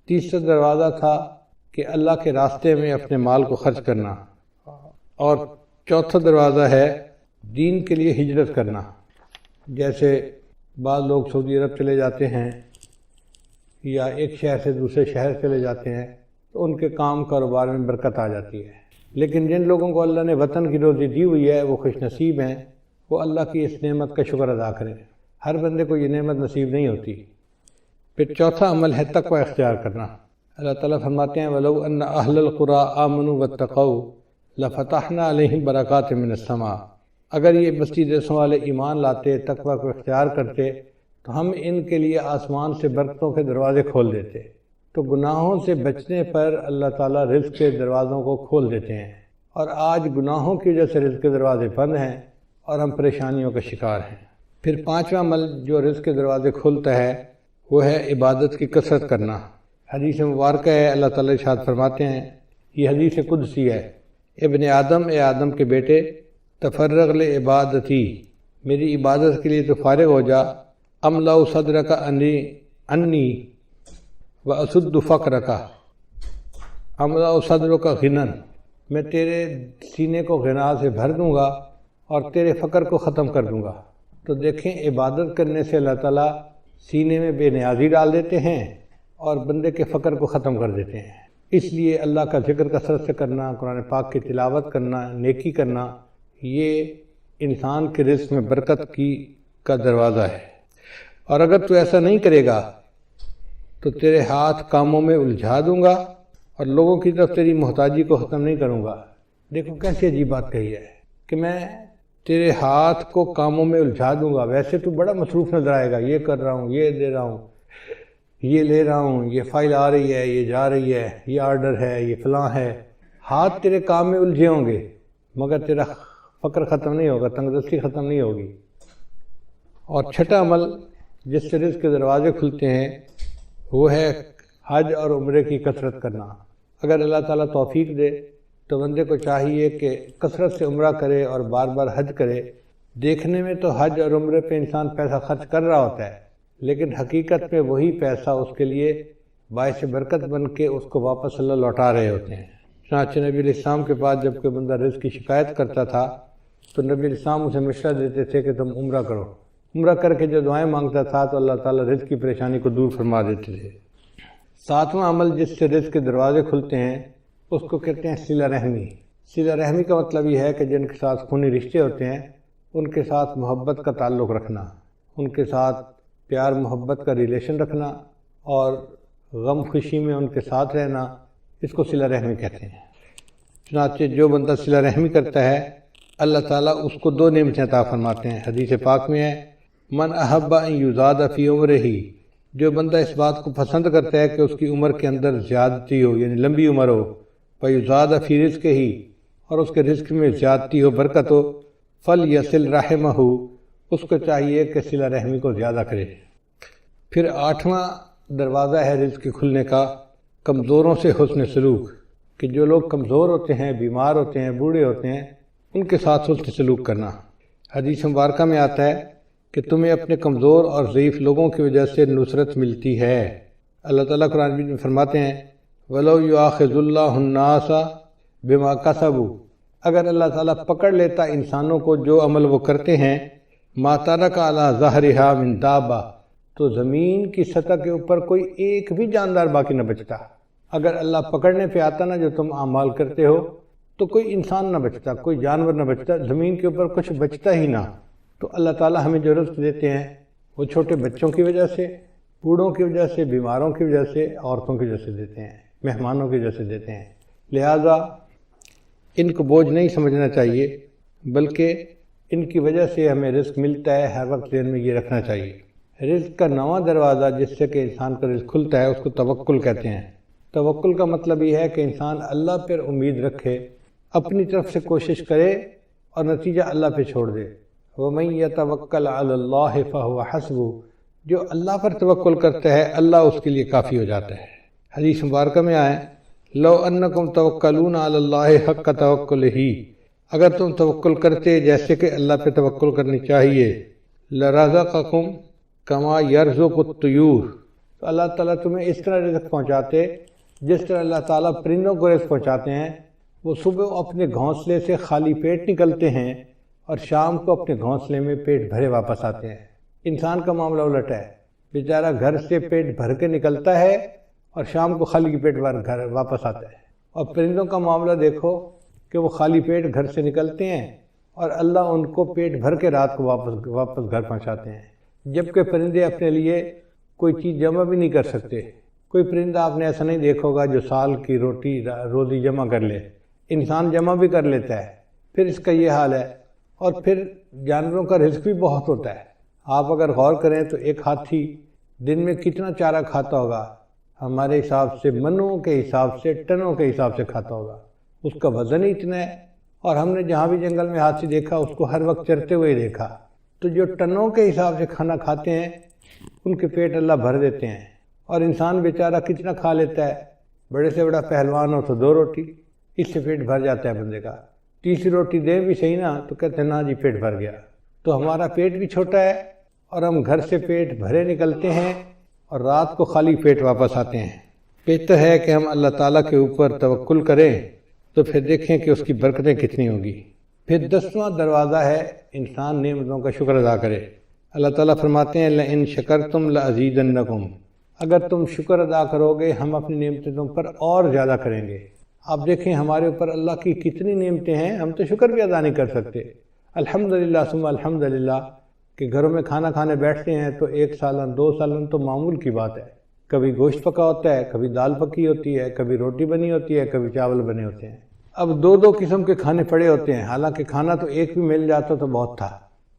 تیسرا دروازہ تھا کہ اللہ کے راستے میں اپنے مال کو خرچ کرنا، اور چوتھا دروازہ ہے دین کے لیے ہجرت کرنا۔ جیسے بعض لوگ سعودی عرب چلے جاتے ہیں یا ایک شہر سے دوسرے شہر چلے جاتے ہیں تو ان کے کام کاروبار میں برکت آ جاتی ہے، لیکن جن لوگوں کو اللہ نے وطن کی روزی دی ہوئی ہے وہ خوش نصیب ہیں، وہ اللہ کی اس نعمت کا شکر ادا کریں۔ ہر بندے کو یہ نعمت نصیب نہیں ہوتی۔ پھر چوتھا عمل ہے تقوی اختیار کرنا۔ اللہ تعالیٰ فرماتے ہیں وَلَوْ أَنَّ أَهْلَ الْقُرَىٰ آمَنُوا وَاتَّقَوْا لَفَتَحْنَا عَلَيْهِمْ بَرَكَاتٍ مِّنَ السَّمَاءِ، اگر یہ بستی دیسوں والے ایمان لاتے، تقوی کو اختیار کرتے تو ہم ان کے لیے آسمان سے برکتوں کے دروازے کھول دیتے۔ تو گناہوں سے بچنے پر اللہ تعالیٰ رزق کے دروازوں کو کھول دیتے ہیں، اور آج گناہوں کی وجہ سے رزق کے دروازے بند ہیں اور ہم پریشانیوں کا شکار ہیں۔ پھر 5واں عمل جو رزق کے دروازے کھولتا ہے وہ ہے عبادت کی کثرت کرنا۔ حدیث مبارکہ ہے، اللہ تعالیٰ ارشاد فرماتے ہیں، یہ حدیث قدسی ہے، ابن آدم، اے آدم کے بیٹے، تفرغ لعبادتی، میری عبادت کے لیے تو فارغ ہو جا، املا صدرک انی واسد فقرک، املا صدرک غنن، میں تیرے سینے کو غنا سے بھر دوں گا اور تیرے فقر کو ختم کر دوں گا۔ تو دیکھیں عبادت کرنے سے اللہ تعالیٰ سینے میں بے نیازی ڈال دیتے ہیں اور بندے کے فقر کو ختم کر دیتے ہیں۔ اس لیے اللہ کا ذکر کثرت سے کرنا، قرآن پاک کی تلاوت کرنا، نیکی کرنا، یہ انسان کے رزق میں برکت کا دروازہ ہے۔ اور اگر تو ایسا نہیں کرے گا تو تیرے ہاتھ کاموں میں الجھا دوں گا اور لوگوں کی طرف تیری محتاجی کو ختم نہیں کروں گا۔ دیکھو کیسی عجیب بات کہی ہے کہ میں تیرے ہاتھ کو کاموں میں الجھا دوں گا۔ ویسے تو بڑا مصروف نظر آئے گا، یہ کر رہا ہوں، یہ دے رہا ہوں، یہ لے رہا ہوں، یہ فائل آ رہی ہے، یہ جا رہی ہے، یہ آرڈر ہے، یہ فلاں ہے، ہاتھ تیرے کام میں الجھے ہوں گے مگر تیرا فقر ختم نہیں ہوگا، تنگدستی ختم نہیں ہوگی۔ اور چھٹا عمل جس سے رزق کے دروازے کھلتے ہیں وہ ہے حج اور عمرے کی کثرت کرنا۔ اگر اللہ تعالیٰ توفیق دے تو بندے کو چاہیے کہ کثرت سے عمرہ کرے اور بار بار حج کرے۔ دیکھنے میں تو حج اور عمرے پہ انسان پیسہ خرچ کر رہا ہوتا ہے، لیکن حقیقت میں وہی پیسہ اس کے لیے باعث برکت بن کے اس کو واپس اللہ لوٹا رہے ہوتے ہیں۔ چنانچہ نبی علیہ السلام کے پاس جب کوئی بندہ رزق کی شکایت کرتا تھا تو نبی علیہ السلام اسے مشورہ دیتے تھے کہ تم عمرہ کرو۔ عمرہ کر کے جو دعائیں مانگتا تھا تو اللہ تعالیٰ رزق کی پریشانی کو دور فرما دیتے تھے۔ 7واں عمل جس سے رزق کے دروازے کھلتے ہیں اس کو کہتے ہیں صلہ رحمی۔ صلہ رحمی کا مطلب یہ ہے کہ جن کے ساتھ خونی رشتے ہوتے ہیں ان کے ساتھ محبت کا تعلق رکھنا، ان کے ساتھ پیار محبت کا ریلیشن رکھنا اور غم خوشی میں ان کے ساتھ رہنا، اس کو صلہ رحمی کہتے ہیں۔ چنانچہ جو بندہ صلہ رحمی کرتا ہے اللہ تعالیٰ اس کو 2 نعمتیں عطا فرماتے ہیں۔ حدیث پاک میں ہے من احب ان یزاد فی عمرہ، جو بندہ اس بات کو پسند کرتا ہے کہ اس کی عمر کے اندر زیادتی ہو، یعنی لمبی عمر ہو، فیزاد فی رزق ہی، اور اس کے رزق میں زیادتی ہو، برکت ہو، فلیصل رحمہ، اس کو چاہیے کہ صلہ رحمی کو زیادہ کرے۔ پھر 8واں دروازہ ہے رزق کے کھلنے کا کمزوروں سے حسن سلوک، کہ جو لوگ کمزور ہوتے ہیں، بیمار ہوتے ہیں، بوڑھے ہوتے ہیں، ان کے ساتھ حسن سلوک کرنا۔ حدیث مبارکہ میں آتا ہے کہ تمہیں اپنے کمزور اور ضعیف لوگوں کی وجہ سے نصرت ملتی ہے، اللہ تعالیٰ قرآن مجید میں فرماتے ہیں وَلَوْ يُؤَاخِذُ اللَّهُ النَّاسَ بِمَا كَسَبُوا، اگر اللہ تعالیٰ پکڑ لیتا انسانوں کو جو عمل وہ کرتے ہیں، مَا تَرَكَ عَلَى ظَهْرِهَا مِن دَابَّةٍ، تو زمین کی سطح کے اوپر کوئی ایک بھی جاندار باقی نہ بچتا۔ اگر اللہ پکڑنے پہ آتا نا جو تم اعمال کرتے ہو تو کوئی انسان نہ بچتا، کوئی جانور نہ بچتا، زمین کے اوپر کچھ بچتا ہی نہ۔ تو اللہ تعالیٰ ہمیں جو رزق دیتے ہیں وہ چھوٹے بچوں کی وجہ سے، بوڑھوں کی وجہ سے، بیماروں کی وجہ سے، عورتوں کی وجہ سے دیتے ہیں، مہمانوں کی وجہ سے دیتے ہیں۔ لہٰذا ان کو بوجھ نہیں سمجھنا چاہیے، بلکہ ان کی وجہ سے ہمیں رزق ملتا ہے، ہر وقت ذہن میں یہ رکھنا چاہیے۔ رزق کا نواں دروازہ جس سے کہ انسان کا رزق کھلتا ہے اس کو توکل کہتے ہیں۔ توکل کا مطلب یہ ہے کہ انسان اللہ پر امید رکھے، اپنی طرف سے کوشش کرے اور نتیجہ اللہ پہ چھوڑ دے۔ وَمَن يَتَوَكَّلْ عَلَى اللَّهِ فَهُوَ حَسْبُهُ، جو اللہ پر توکل کرتا ہے اللہ اس کے لیے کافی ہو جاتا ہے۔ حدیث مبارکہ میں آئے لَوْ أَنَّكُمْ تَوَكَّلُونَ عَلَى اللَّهِ حَقَّ تَوَكُّلِهِ، اگر تم توکل کرتے جیسے کہ اللہ پہ توکل کرنی چاہیے، لَرَزَقَكُمْ كَمَا يَرْزُقُ الطُّيُورُ، تو اللہ تعالیٰ تمہیں اس طرح رزق پہنچاتے جس طرح اللہ تعالیٰ پرندوں کو رزق پہنچاتے ہیں۔ وہ صبح اپنے گھونسلے سے خالی پیٹ نکلتے ہیں اور شام کو اپنے گھونسلے میں پیٹ بھرے واپس آتے ہیں۔ انسان کا معاملہ الٹ ہے، بیچارہ گھر سے پیٹ بھر کے نکلتا ہے اور شام کو خالی پیٹ گھر واپس آتا ہے۔ اور پرندوں کا معاملہ دیکھو کہ وہ خالی پیٹ گھر سے نکلتے ہیں اور اللہ ان کو پیٹ بھر کے رات کو واپس گھر پہنچاتے ہیں، جبکہ پرندے اپنے لیے کوئی چیز جمع بھی نہیں کر سکتے۔ کوئی پرندہ آپ نے ایسا نہیں دیکھا ہوگا جو سال کی روزی جمع کر لے، انسان جمع بھی کر لیتا ہے، پھر اس کا یہ حال ہے۔ اور پھر جانوروں کا رزق بھی بہت ہوتا ہے۔ آپ اگر غور کریں تو ایک ہاتھی دن میں کتنا چارہ کھاتا ہوگا، ہمارے حساب سے منوں کے حساب سے، ٹنوں کے حساب سے کھاتا ہوگا، اس کا وزن ہی اتنا ہے۔ اور ہم نے جہاں بھی جنگل میں ہاتھی دیکھا اس کو ہر وقت چرتے ہوئے دیکھا۔ تو جو ٹنوں کے حساب سے کھانا کھاتے ہیں ان کے پیٹ اللہ بھر دیتے ہیں، اور انسان بیچارہ کتنا کھا لیتا ہے، بڑے سے بڑا پہلوان ہو تو 2 روٹی، اس سے پیٹ بھر جاتا ہے بندے کا۔ تیسری روٹی دیں بھی صحیح نا تو کہتے ہیں نا جی پیٹ بھر گیا۔ تو ہمارا پیٹ بھی چھوٹا ہے اور ہم گھر سے پیٹ بھرے نکلتے ہیں اور رات کو خالی پیٹ واپس آتے ہیں۔ بہتر ہے کہ ہم اللہ تعالیٰ کے اوپر توکل کریں تو پھر دیکھیں کہ اس کی برکتیں کتنی ہوں گی۔ پھر 10واں دروازہ ہے انسان نعمتوں کا شکر ادا کرے۔ اللہ تعالیٰ فرماتے ہیں لَإِن شَكَرْتُمْ لَأَزِيدَنَّكُمْ، اگر تم شکر ادا کرو گے ہم اپنی نعمتیں تم پر اور زیادہ کریں گے۔ آپ دیکھیں ہمارے اوپر اللہ کی کتنی نعمتیں ہیں، ہم تو شکر بھی ادا نہیں کر سکتے۔ الحمدللہ ثم الحمدللہ کہ گھروں میں کھانا کھانے بیٹھتے ہیں تو 1 سالن 2 سالن تو معمول کی بات ہے۔ کبھی گوشت پکا ہوتا ہے، کبھی دال پکی ہوتی ہے، کبھی روٹی بنی ہوتی ہے، کبھی چاول بنے ہوتے ہیں۔ اب 2 قسم کے کھانے پڑے ہوتے ہیں، حالانکہ کھانا تو ایک بھی مل جاتا تو بہت تھا،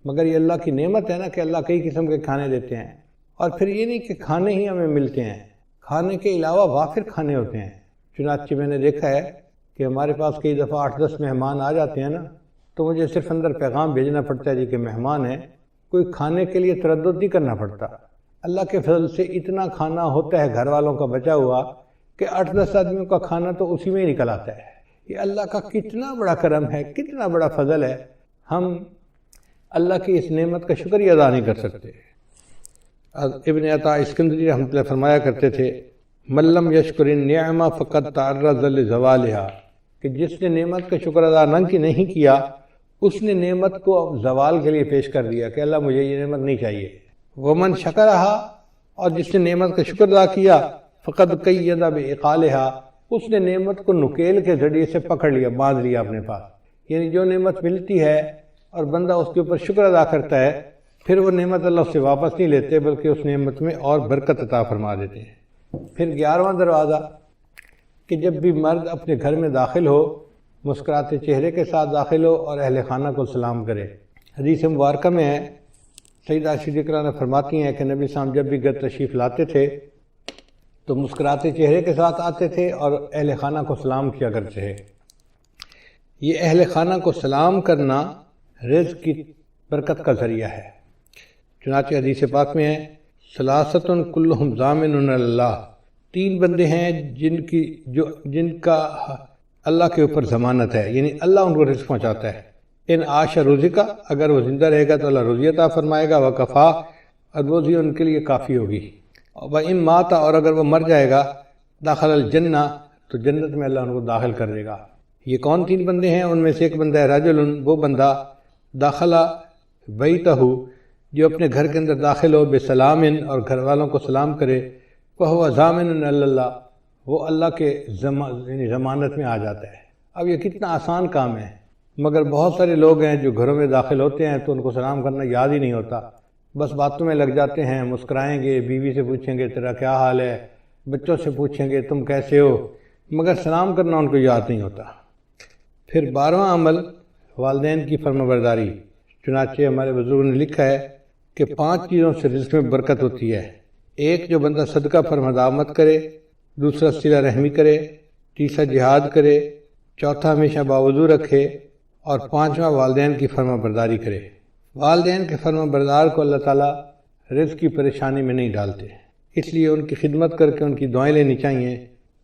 مگر یہ اللہ کی نعمت ہے نا کہ اللہ کئی قسم کے کھانے دیتے ہیں۔ اور پھر یہ نہیں کہ کھانے ہی ہمیں ملتے ہیں، کھانے کے علاوہ وافر کھانے ہوتے ہیں۔ چنانچہ میں نے دیکھا ہے کہ ہمارے پاس کئی دفعہ 8-10 مہمان آ جاتے ہیں نا تو مجھے صرف اندر پیغام بھیجنا پڑتا ہے جی کہ مہمان ہیں، کوئی کھانے کے لیے تردد نہیں کرنا پڑتا۔ اللہ کے فضل سے اتنا کھانا ہوتا ہے گھر والوں کا بچا ہوا کہ 8-10 آدمیوں کا کھانا تو اسی میں ہی نکل آتا ہے۔ یہ اللہ کا کتنا بڑا کرم ہے، کتنا بڑا فضل ہے، ہم اللہ کی اس نعمت کا شکریہ ادا نہیں کر سکتے۔ ابن عطا اسکندری رحمۃ اللہ فرمایا کرتے تھے من لم یشکر النعمہ فقد تعرض لزوالہا، کہ جس نے نعمت کا شکر ادا نہیں کیا اس نے نعمت کو زوال کے لیے پیش کر دیا کہ اللہ مجھے یہ نعمت نہیں چاہیے۔ ومن شکرہا، اور جس نے نعمت کا شکر ادا کیا فقد قید بعقالہا، اس نے نعمت کو نکیل کے ذریعے سے پکڑ لیا، باندھ لیا اپنے پاس۔ یعنی جو نعمت ملتی ہے اور بندہ اس کے اوپر شکر ادا کرتا ہے پھر وہ نعمت اللہ سے واپس نہیں لیتے بلکہ اس نعمت میں اور برکت عطا فرما دیتے ہیں۔ پھر 11واں دروازہ کہ جب بھی مرد اپنے گھر میں داخل ہو مسکراتے چہرے کے ساتھ داخل ہو اور اہل خانہ کو سلام کرے۔ حدیث مبارکہ میں ہے، سیدہ صدیقہ نے فرماتی ہیں کہ نبی صاحب جب بھی گھر تشریف لاتے تھے تو مسکراتے چہرے کے ساتھ آتے تھے اور اہل خانہ کو سلام کیا کرتے تھے۔ یہ اہل خانہ کو سلام کرنا رزق کی برکت کا ذریعہ ہے۔ چنانچہ حدیث پاک میں ہے ثلاثۃ کلہم ضامن اللہ، 3 بندے ہیں جن کا اللہ کے اوپر ضمانت ہے، یعنی اللہ ان کو رزق پہنچاتا ہے۔ ان عاش رزقا، اگر وہ زندہ رہے گا تو اللہ روزی عطا فرمائے گا، وکفا، اور روزی ان کے لیے کافی ہوگی۔ وَإِن مَاتَ اور اگر وہ مر جائے گا داخل الجنہ تو جنت میں اللہ ان کو داخل کر دے گا۔ یہ کون 3 بندے ہیں؟ ان میں سے ایک بندہ ہے رجل، وہ بندہ داخلہ بیتہ جو اپنے گھر کے اندر داخل ہو بسلام اور گھر والوں کو سلام کرے، فہو ضامن اللہ، وہ اللہ کے ضمانت میں آ جاتا ہے۔ اب یہ کتنا آسان کام ہے، مگر بہت سارے لوگ ہیں جو گھروں میں داخل ہوتے ہیں تو ان کو سلام کرنا یاد ہی نہیں ہوتا، بس باتوں میں لگ جاتے ہیں، مسکرائیں گے، بیوی سے پوچھیں گے تیرا کیا حال ہے، بچوں سے پوچھیں گے تم کیسے ہو، مگر سلام کرنا ان کو یاد نہیں ہوتا۔ پھر 12واں عمل والدین کی فرمانبرداری۔ چنانچہ ہمارے بزرگوں نے لکھا ہے کہ 5 چیزوں سے رزق میں برکت ہوتی ہے۔ ایک، جو بندہ صدقہ فرمدامت کرے، دوسرا صلہ رحمی کرے، تیسرا جہاد کرے، چوتھا ہمیشہ باوضو رکھے، اور 5واں والدین کی فرمانبرداری کرے۔ والدین کے فرمانبردار کو اللہ تعالیٰ رزق کی پریشانی میں نہیں ڈالتے، اس لیے ان کی خدمت کر کے ان کی دعائیں لینی چاہیے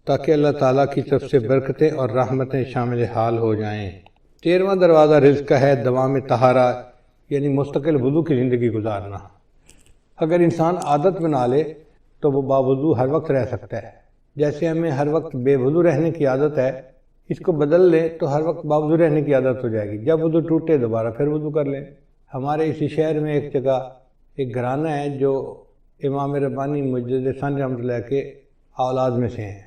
تاکہ اللہ تعالیٰ کی طرف سے برکتیں اور رحمتیں شامل حال ہو جائیں۔ 13واں دروازہ رزق کا ہے دوام طہارہ، یعنی مستقل وضو کی زندگی گزارنا۔ اگر انسان عادت بنا لے تو وہ باوضو ہر وقت رہ سکتا ہے۔ جیسے ہمیں ہر وقت بے وضو رہنے کی عادت ہے، اس کو بدل لیں تو ہر وقت باوضو رہنے کی عادت ہو جائے گی، جب وضو ٹوٹے دوبارہ پھر وضو کر لیں۔ ہمارے اسی شہر میں ایک جگہ ایک گھرانہ ہے جو امام ربانی مجدد ثانی رحمۃ اللہ کے اولاد میں سے ہیں،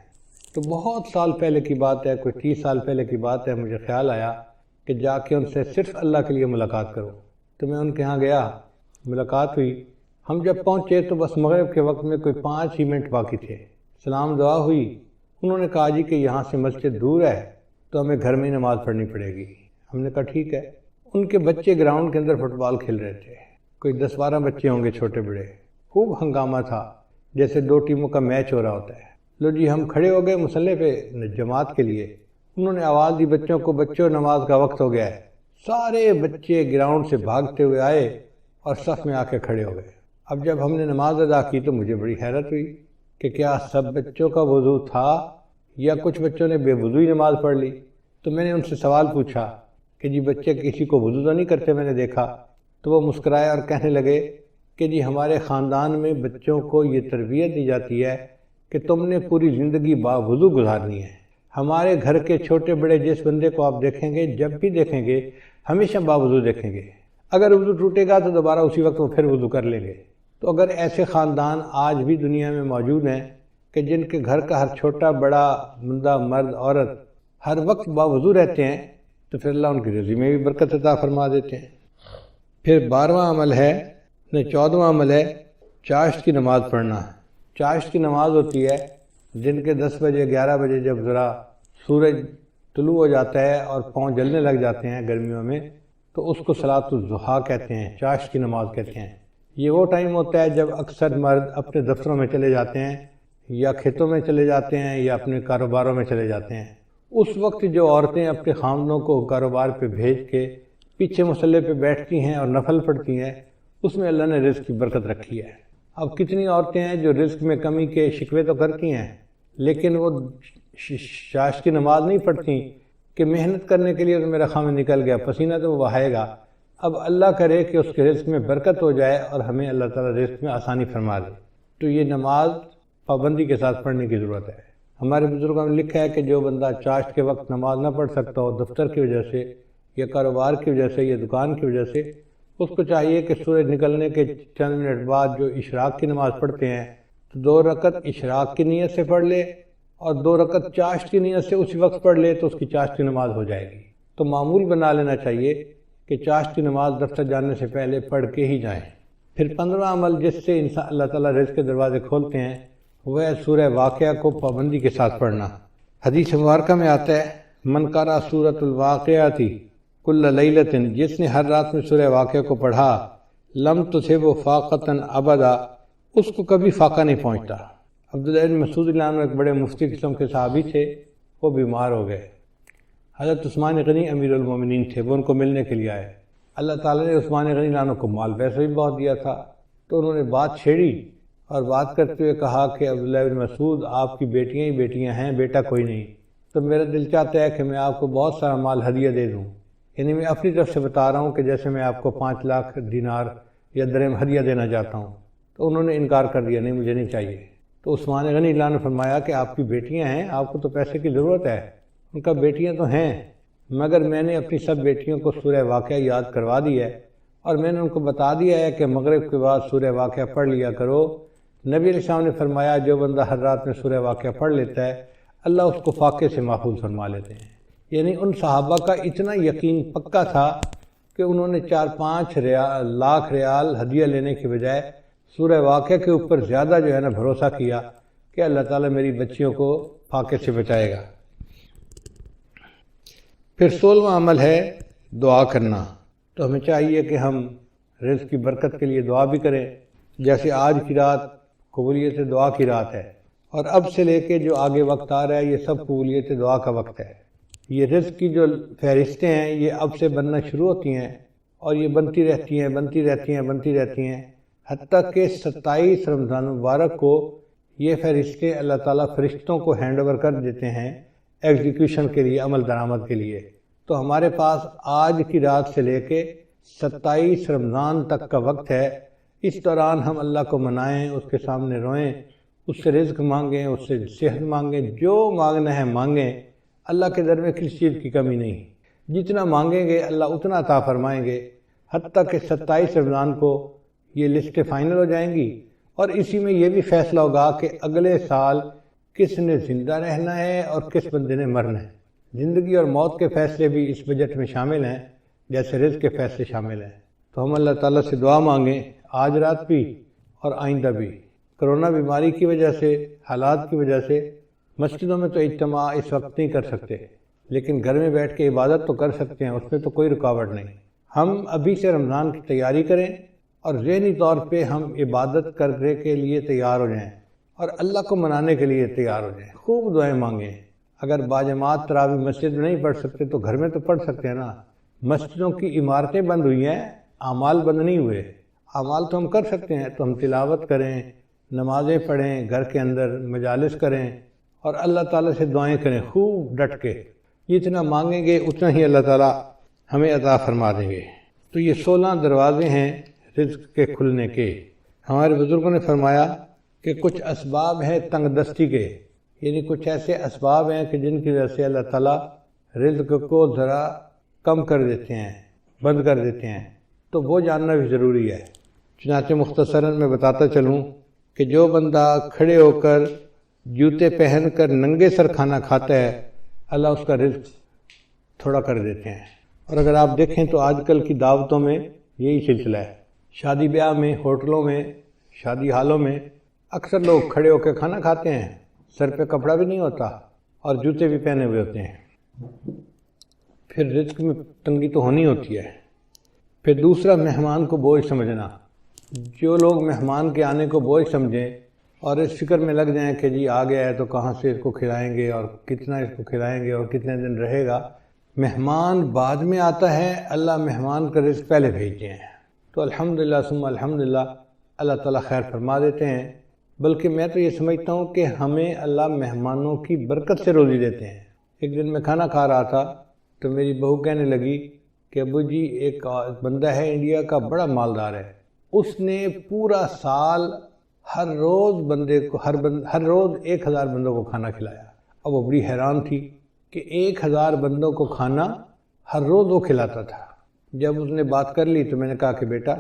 تو بہت سال پہلے کی بات ہے، کوئی 30 سال پہلے کی بات ہے، مجھے خیال آیا کہ جا کے ان سے صرف اللہ کے لیے ملاقات کروں، تو میں ان کے ہاں گیا، ملاقات ہوئی۔ ہم جب پہنچے تو بس مغرب کے وقت میں کوئی 5 ہی منٹ باقی تھے، سلام دعا ہوئی۔ انہوں نے کہا جی کہ یہاں سے مسجد دور ہے تو ہمیں گھر میں ہی نماز پڑھنی پڑے گی۔ ہم نے کہا ٹھیک ہے۔ ان کے بچے گراؤنڈ کے اندر فٹ بال کھیل رہے تھے، کوئی 10-12 بچے ہوں گے چھوٹے بڑے، خوب ہنگامہ تھا، جیسے 2 ٹیموں کا میچ ہو رہا ہوتا ہے۔ لو جی ہم کھڑے ہو گئے مصلی پہ جماعت کے لیے، انہوں نے آواز دی بچوں کو، بچوں نماز کا وقت ہو گیا ہے۔ سارے بچے گراؤنڈ سے بھاگتے ہوئے آئے اور صف میں آ کے کھڑے ہو گئے۔ اب جب ہم نے نماز ادا کی تو مجھے بڑی حیرت ہوئی کہ کیا سب بچوں کا وضو تھا یا کچھ بچوں نے بے وضوئی نماز پڑھ لی۔ تو میں نے ان سے سوال پوچھا کہ جی بچے کسی کو وضو تو نہیں کرتے میں نے دیکھا؟ تو وہ مسکرائے اور کہنے لگے کہ جی ہمارے خاندان میں بچوں کو یہ تربیت دی جاتی ہے کہ تم نے پوری زندگی باوضو گزارنی ہے۔ ہمارے گھر کے چھوٹے بڑے جس بندے کو آپ دیکھیں گے، جب بھی دیکھیں گے ہمیشہ باوضو دیکھیں گے، اگر وضو ٹوٹے گا تو دوبارہ اسی وقت وہ پھر وضو کر لیں گے۔ تو اگر ایسے خاندان آج بھی دنیا میں موجود ہیں کہ جن کے گھر کا ہر چھوٹا بڑا بندہ مرد عورت ہر وقت باوضو رہتے ہیں تو پھر اللہ ان کی رزق میں بھی برکت عطا فرما دیتے ہیں۔ پھر 12واں عمل ہے، 14واں عمل ہے چاشت کی نماز پڑھنا۔ چاشت کی نماز ہوتی ہے دن کے 10 بجے 11 بجے جب ذرا سورج طلوع ہو جاتا ہے اور پاؤں جلنے لگ جاتے ہیں گرمیوں میں، تو اس کو صلاۃ الضحیٰ کہتے ہیں، چاشت کی نماز کہتے ہیں۔ یہ وہ ٹائم ہوتا ہے جب اکثر مرد اپنے دفتروں میں چلے جاتے ہیں یا کھیتوں میں چلے جاتے ہیں یا اپنے کاروباروں میں چلے جاتے ہیں۔ اس وقت جو عورتیں اپنے خامدوں کو کاروبار پہ بھیج کے پیچھے مصلی پہ بیٹھتی ہیں اور نفل پڑھتی ہیں، اس میں اللہ نے رزق کی برکت رکھی ہے۔ اب کتنی عورتیں ہیں جو رزق میں کمی کے شکوے تو کرتی ہیں لیکن وہ چاشت کی نماز نہیں پڑھتی کہ محنت کرنے کے لیے تو میرا خامد نکل گیا، پسینہ تو وہ بہائے گا۔ اب اللہ کرے کہ اس کے رزق میں برکت ہو جائے اور ہمیں اللہ تعالیٰ رزق میں آسانی فرما دے، تو یہ نماز پابندی کے ساتھ پڑھنے کی ضرورت ہے۔ ہمارے بزرگوں نے لکھا ہے کہ جو بندہ چاشت کے وقت نماز نہ پڑھ سکتا ہو دفتر کی وجہ سے یا کاروبار کی وجہ سے یا دکان کی وجہ سے، اس کو چاہیے کہ سورج نکلنے کے چند منٹ بعد جو اشراق کی نماز پڑھتے ہیں تو 2 رکعت اشراق کی نیت سے پڑھ لے اور 2 رکعت چاشت کی نیت سے اسی وقت پڑھ لے تو اس کی چاشت کی نماز ہو جائے گی۔ تو معمول بنا لینا چاہیے کہ چاشت کی نماز دفتر جانے سے پہلے پڑھ کے ہی جائیں۔ پھر 15واں عمل جس سے انسان اللہ تعالیٰ رزق کے دروازے کھولتے ہیں وہ ہے سورہ واقعہ کو پابندی کے ساتھ پڑھنا۔ حدیث مبارکہ میں آتا ہے من قرأ سورۃ الواقعۃ کل لیلۃ، جس نے ہر رات میں سورہ واقعہ کو پڑھا لم تصبہ فاقۃ ابدا، اس کو کبھی فاقہ نہیں پہنچتا۔ عبداللہ بن مسعود رضی اللہ عنہ ایک بڑے مفتی قسم کے صحابی تھے، وہ بیمار ہو گئے۔ حضرت عثمان غنی امیر المومنین تھے، وہ ان کو ملنے کے لیے آئے۔ اللہ تعالیٰ نے عثمان غنی رضی اللہ عنہ کو مال پیسہ بھی بہت دیا تھا، تو انہوں نے بات چھیڑی اور بات کرتے ہوئے کہا کہ عبداللہ بن مسعود آپ کی بیٹیاں ہی بیٹیاں ہیں، بیٹا کوئی نہیں، تو میرا دل چاہتا ہے کہ میں آپ کو بہت سارا مال ہدیہ دے دوں، یعنی میں اپنی طرف سے بتا رہا ہوں کہ جیسے میں آپ کو 5 لاکھ دینار یا درہم ہدیہ دینا چاہتا ہوں۔ تو انہوں نے انکار کر دیا، نہیں مجھے نہیں چاہیے۔ تو عثمان غنی اللہ نے فرمایا کہ آپ کی بیٹیاں ہیں، آپ کو تو پیسے کی ضرورت ہے۔ ان کا بیٹیاں تو ہیں، مگر میں نے اپنی سب بیٹیوں کو سورہ واقعہ یاد کروا دی ہے، اور میں نے ان کو بتا دیا ہے کہ مغرب کے بعد سورہ واقعہ پڑھ لیا کرو۔ نبی علیہ السلام نے فرمایا جو بندہ ہر رات میں سورہ واقعہ پڑھ لیتا ہے اللہ اس کو فاقے سے محفوظ فرما لیتے ہیں۔ یعنی ان صحابہ کا اتنا یقین پکا تھا کہ انہوں نے 4-5 لاکھ ریال ہدیہ لینے کے بجائے سورہ واقعہ کے اوپر زیادہ جو ہے نا بھروسہ کیا کہ اللہ تعالیٰ میری بچیوں کو فاقے سے بچائے گا۔ پھر 16واں عمل ہے دعا کرنا۔ تو ہمیں چاہیے کہ ہم رزق کی برکت کے لیے دعا بھی کریں، جیسے آج کی رات قبولیت دعا کی رات ہے، اور اب سے لے کے جو آگے وقت آ رہا ہے یہ سب قبولیت دعا کا وقت ہے۔ یہ رزق کی جو فہرستیں ہیں یہ اب سے بننا شروع ہوتی ہیں، اور یہ بنتی رہتی ہیں بنتی رہتی ہیں بنتی رہتی ہیں، حتیٰ کہ 27 رمضان مبارک کو یہ فہرستیں اللہ تعالیٰ فرشتوں کو ہینڈ اوور کر دیتے ہیں ایگزیکیوشن کے لیے، عمل درآمد کے لیے۔ تو ہمارے پاس آج کی رات سے لے کے 27 رمضان تک کا وقت ہے۔ اس دوران ہم اللہ کو منائیں، اس کے سامنے روئیں، اس سے رزق مانگیں، اس سے صحت مانگیں، جو مانگنا ہے مانگیں۔ اللہ کے در میں کسی چیز کی کمی نہیں، جتنا مانگیں گے اللہ اتنا عطا فرمائیں گے، حتیٰ کہ 27 رمضان کو یہ لسٹیں فائنل ہو جائیں گی، اور اسی میں یہ بھی فیصلہ ہوگا کہ اگلے سال کس نے زندہ رہنا ہے اور کس بندے نے مرنا ہے۔ زندگی اور موت کے فیصلے بھی اس بجٹ میں شامل ہیں، جیسے رزق کے فیصلے شامل ہیں۔ تو ہم اللہ تعالیٰ سے دعا مانگیں آج رات بھی اور آئندہ بھی۔ کرونا بیماری کی وجہ سے، حالات کی وجہ سے مسجدوں میں تو اجتماع اس وقت نہیں کر سکتے، لیکن گھر میں بیٹھ کے عبادت تو کر سکتے ہیں، اس میں تو کوئی رکاوٹ نہیں۔ ہم ابھی سے رمضان کی تیاری کریں اور ذہنی طور پہ ہم عبادت کرنے کے لیے تیار ہو جائیں اور اللہ کو منانے کے لیے تیار ہو جائیں، خوب دعائیں مانگیں۔ اگر باجماعت تراویح مسجد میں نہیں پڑھ سکتے تو گھر میں تو پڑھ سکتے ہیں نا۔ مسجدوں کی عمارتیں بند ہوئی ہیں، اعمال بند نہیں ہوئے۔ اعمال تو ہم کر سکتے ہیں، تو ہم تلاوت کریں، نمازیں پڑھیں، گھر کے اندر مجالس کریں اور اللہ تعالیٰ سے دعائیں کریں خوب ڈٹ کے۔ جتنا مانگیں گے اتنا ہی اللہ تعالیٰ ہمیں عطا فرما دیں گے۔ تو یہ 16 دروازے ہیں رزق کے کھلنے کے۔ ہمارے بزرگوں نے فرمایا کہ کچھ اسباب ہیں تنگ دستی کے، یعنی کچھ ایسے اسباب ہیں کہ جن کی وجہ سے اللہ تعالیٰ رزق کو ذرا کم کر دیتے ہیں، بند کر دیتے ہیں، تو وہ جاننا بھی ضروری ہے۔ چنانچہ مختصراً میں بتاتا چلوں کہ جو بندہ کھڑے ہو کر جوتے پہن کر ننگے سر کھانا کھاتا ہے اللہ اس کا رزق تھوڑا کر دیتے ہیں۔ اور اگر آپ دیکھیں تو آج کل کی دعوتوں میں یہی سلسلہ ہے، شادی بیاہ میں، ہوٹلوں میں، شادی ہالوں میں اکثر لوگ کھڑے ہو کے کھانا کھاتے ہیں، سر پہ کپڑا بھی نہیں ہوتا اور جوتے بھی پہنے ہوئے ہوتے ہیں۔ پھر رزق میں تنگی تو ہونی ہوتی ہے۔ پھر دوسرا، مہمان کو بوجھ سمجھنا۔ جو لوگ مہمان کے آنے کو بوجھ سمجھیں اور اس فکر میں لگ جائیں کہ جی آ گیا ہے تو کہاں سے اس کو کھلائیں گے اور کتنا اس کو کھلائیں گے اور کتنے دن رہے گا، مہمان بعد میں آتا ہے، اللہ مہمان کا رزق پہلے بھیجتے ہیں۔ تو الحمدللہ ثم الحمدللہ اللہ تعالیٰ خیر فرما دیتے ہیں۔ بلکہ میں تو یہ سمجھتا ہوں کہ ہمیں اللہ مہمانوں کی برکت سے روزی دیتے ہیں۔ ایک دن میں کھانا کھا رہا تھا تو میری بہو کہنے لگی کہ ابو جی ایک بندہ ہے انڈیا کا، بڑا مالدار ہے، اس نے پورا سال ہر روز بندے کو ہر روز 1000 بندوں کو کھانا کھلایا۔ اب وہ بڑی حیران تھی کہ 1000 بندوں کو کھانا ہر روز وہ کھلاتا تھا۔ جب اس نے بات کر لی تو میں نے کہا کہ بیٹا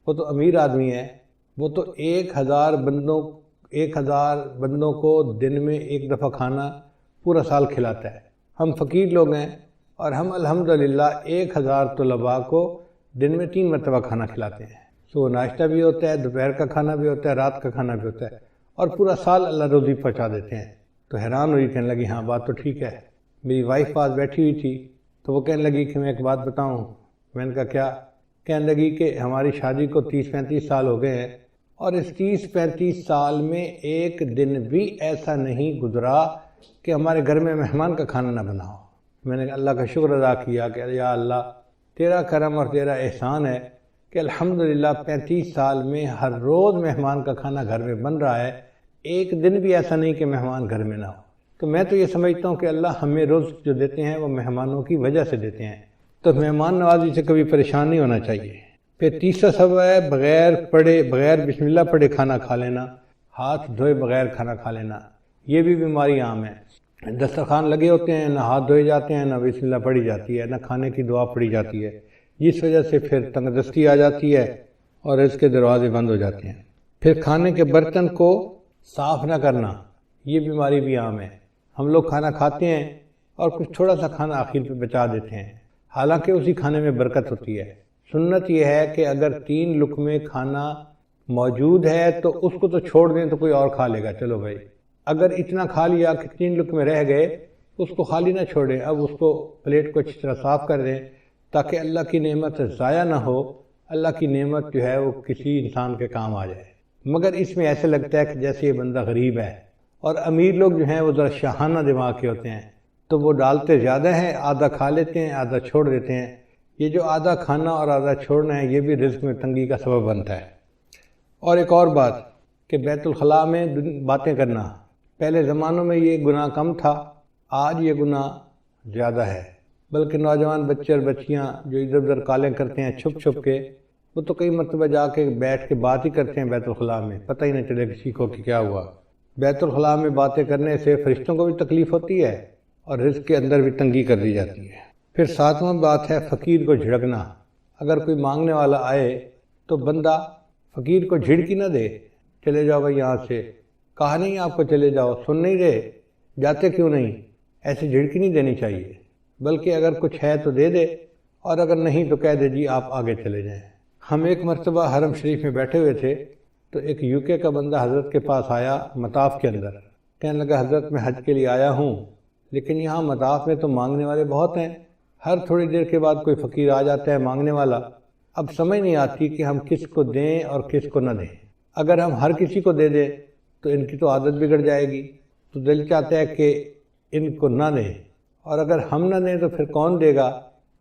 وہ تو امیر آدمی ہے، وہ تو 1000 بندوں کو دن میں ایک دفعہ کھانا پورا سال کھلاتا ہے۔ ہم فقیر لوگ ہیں اور ہم الحمدللہ 1000 طلباء کو دن میں 3 مرتبہ کھانا کھلاتے ہیں۔ صبح ناشتہ بھی ہوتا ہے، دوپہر کا کھانا بھی ہوتا ہے، رات کا کھانا بھی ہوتا ہے، اور پورا سال اللہ روزی پہنچا دیتے ہیں۔ تو حیران ہوئی، کہنے لگی ہاں بات تو ٹھیک ہے۔ میری وائف پاس بیٹھی ہوئی تھی تو وہ کہنے لگی کہ میں ایک بات بتاؤں۔ میں نے کہا کیا؟ کہنے لگی کہ ہماری شادی کو 30-35 سال ہو گئے ہیں اور اس 30-35 سال میں ایک دن بھی ایسا نہیں گزرا کہ ہمارے گھر میں مہمان کا کھانا نہ بنا ہو۔ میں نے اللہ کا شکر ادا کیا کہ یا اللہ تیرا کرم اور تیرا احسان ہے کہ الحمدللہ 35 سال میں ہر روز مہمان کا کھانا گھر میں بن رہا ہے، ایک دن بھی ایسا نہیں کہ مہمان گھر میں نہ ہو۔ تو میں تو یہ سمجھتا ہوں کہ اللہ ہمیں رزق جو دیتے ہیں وہ مہمانوں کی وجہ سے دیتے ہیں، تو مہمان نوازی سے کبھی پریشان نہیں ہونا چاہیے۔ پھر تیسرا سبب ہے بغیر بسم اللہ پڑھے کھانا کھا لینا، ہاتھ دھوئے بغیر کھانا کھا لینا، یہ بھی بیماری عام ہے۔ دسترخوان لگے ہوتے ہیں، نہ ہاتھ دھوئے جاتے ہیں، نہ بسم اللہ پڑھی جاتی ہے، نہ کھانے کی دعا پڑھی جاتی ہے، جس وجہ سے پھر تنگ دستی آ جاتی ہے اور رزق کے دروازے بند ہو جاتے ہیں۔ پھر کھانے کے برتن کو صاف نہ کرنا، یہ بیماری بھی عام ہے۔ ہم لوگ کھانا کھاتے ہیں اور کچھ تھوڑا سا کھانا آخر پہ بچا دیتے ہیں، حالانکہ اسی کھانے میں برکت ہوتی ہے۔ سنت یہ ہے کہ اگر 3 لقمے کھانا موجود ہے تو اس کو تو چھوڑ دیں تو کوئی اور کھا لے گا، چلو بھائی۔ اگر اتنا کھا لیا کہ 3 لقمے رہ گئے، اس کو خالی نہ چھوڑیں، اب اس کو پلیٹ کو اچھی طرح صاف کر دیں تاکہ اللہ کی نعمت ضائع نہ ہو، اللہ کی نعمت جو ہے وہ کسی انسان کے کام آ جائے۔ مگر اس میں ایسے لگتا ہے کہ جیسے یہ بندہ غریب ہے، اور امیر لوگ جو ہیں وہ ذرا شاہانہ دماغ کے ہوتے ہیں، تو وہ ڈالتے زیادہ ہیں، آدھا کھا لیتے ہیں، آدھا چھوڑ دیتے ہیں۔ یہ جو آدھا کھانا اور آدھا چھوڑنا ہے، یہ بھی رزق میں تنگی کا سبب بنتا ہے۔ اور ایک اور بات کہ بیت الخلاء میں باتیں کرنا، پہلے زمانوں میں یہ گناہ کم تھا، آج یہ گناہ زیادہ ہے، بلکہ نوجوان بچے اور بچیاں جو ادھر ادھر کالیں کرتے ہیں چھپ چھپ کے، وہ تو کئی مرتبہ جا کے بیٹھ کے بات ہی کرتے ہیں بیت الخلاء میں، پتہ ہی نہیں چلے کسی کو کہ کیا ہوا۔ بیت الخلاء میں باتیں کرنے سے فرشتوں کو بھی تکلیف ہوتی ہے اور رزق کے اندر بھی تنگی کر دی جاتی ہے۔ پھر 7واں بات ہے فقیر کو جھڑکنا۔ اگر کوئی مانگنے والا آئے تو بندہ فقیر کو جھڑکی نہ دے، چلے جاؤ بھائی یہاں سے، کہا نہیں آپ کو چلے جاؤ، سن نہیں رہے، جاتے کیوں نہیں، ایسے جھڑکی نہیں دینی چاہیے، بلکہ اگر کچھ ہے تو دے دے، اور اگر نہیں تو کہہ دے جی آپ آگے چلے جائیں۔ ہم ایک مرتبہ حرم شریف میں بیٹھے ہوئے تھے تو ایک UK کا بندہ حضرت کے پاس آیا مطاف کے اندر، کہنے لگا حضرت میں حج کے لیے آیا ہوں، لیکن یہاں مطاف میں تو مانگنے والے بہت ہیں، ہر تھوڑی دیر کے بعد کوئی فقیر آ جاتا ہے مانگنے والا، اب سمجھ نہیں آتی کہ ہم کس کو دیں اور کس کو نہ دیں۔ اگر ہم ہر کسی کو دے دیں تو ان کی تو عادت بگڑ جائے گی، تو دل چاہتا ہے کہ ان کو نہ دیں، اور اگر ہم نہ دیں تو پھر کون دے گا،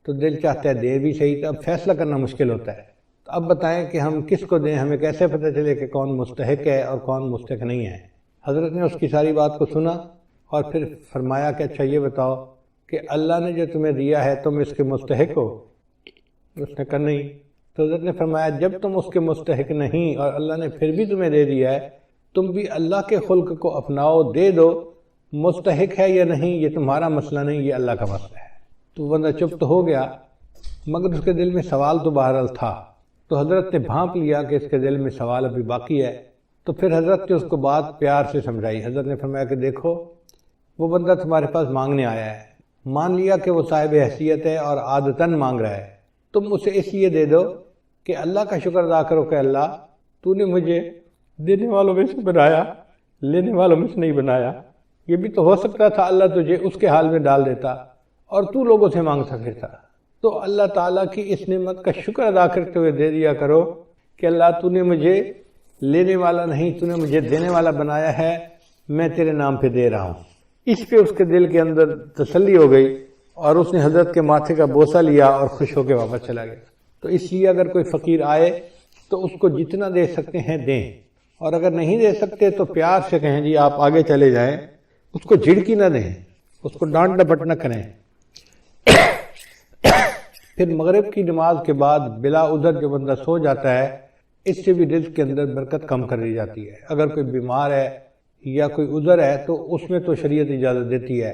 تو دل چاہتا ہے دے بھی صحیح، تو اب فیصلہ کرنا مشکل ہوتا ہے۔ تو اب بتائیں کہ ہم کس کو دیں، ہمیں کیسے پتہ چلے کہ کون مستحق ہے اور کون مستحق نہیں ہے۔ حضرت نے اس کی ساری بات کو سنا اور پھر فرمایا کہ اچھا یہ بتاؤ کہ اللہ نے جو تمہیں دیا ہے تم اس کے مستحق ہو؟ اس نے کہا نہیں۔ تو حضرت نے فرمایا جب تم اس کے مستحق نہیں اور اللہ نے پھر بھی تمہیں دے دیا ہے، تم بھی اللہ کے خلق کو اپناؤ، دے دو، مستحق ہے یا نہیں یہ تمہارا مسئلہ نہیں، یہ اللہ کا مسئلہ ہے۔ تو بندہ چپ تو ہو گیا، مگر اس کے دل میں سوال تو بہرحال تھا، تو حضرت نے بھانپ لیا کہ اس کے دل میں سوال ابھی باقی ہے، تو پھر حضرت نے اس کو بات پیار سے سمجھائی۔ حضرت نے فرمایا کہ دیکھو وہ بندہ تمہارے پاس مانگنے آیا ہے، مان لیا کہ وہ صاحب حیثیت ہے اور عادتاً مانگ رہا ہے، تم اسے اس لیے دے دو کہ اللہ کا شکر ادا کرو کہ اللہ تو نے مجھے دینے والوں میں سے بنایا، لینے والوں میں سے نہیں بنایا۔ یہ بھی تو ہو سکتا تھا اللہ تجھے اس کے حال میں ڈال دیتا اور تو لوگوں سے مانگتا پھرتا۔ تو اللہ تعالیٰ کی اس نعمت کا شکر ادا کرتے ہوئے دے دیا کرو کہ اللہ تو نے مجھے لینے والا نہیں، تو نے مجھے دینے والا بنایا ہے، میں تیرے نام پہ دے رہا ہوں۔ اس پہ اس کے دل کے اندر تسلی ہو گئی اور اس نے حضرت کے ماتھے کا بوسہ لیا اور خوش ہو کے واپس چلا گیا۔ تو اس لیے اگر کوئی فقیر آئے تو اس کو جتنا دے سکتے ہیں دیں، اور اگر نہیں دے سکتے تو پیار سے کہیں جی آپ آگے چلے جائیں، اس کو جھڑکی نہ دیں، اس کو ڈانٹ ڈپٹ نہ کریں۔ پھر مغرب کی نماز کے بعد بلا عذر جو بندہ سو جاتا ہے، اس سے بھی رزق کے اندر برکت کم کر دی جاتی ہے۔ اگر کوئی بیمار ہے یا کوئی عذر ہے تو اس میں تو شریعت اجازت دیتی ہے،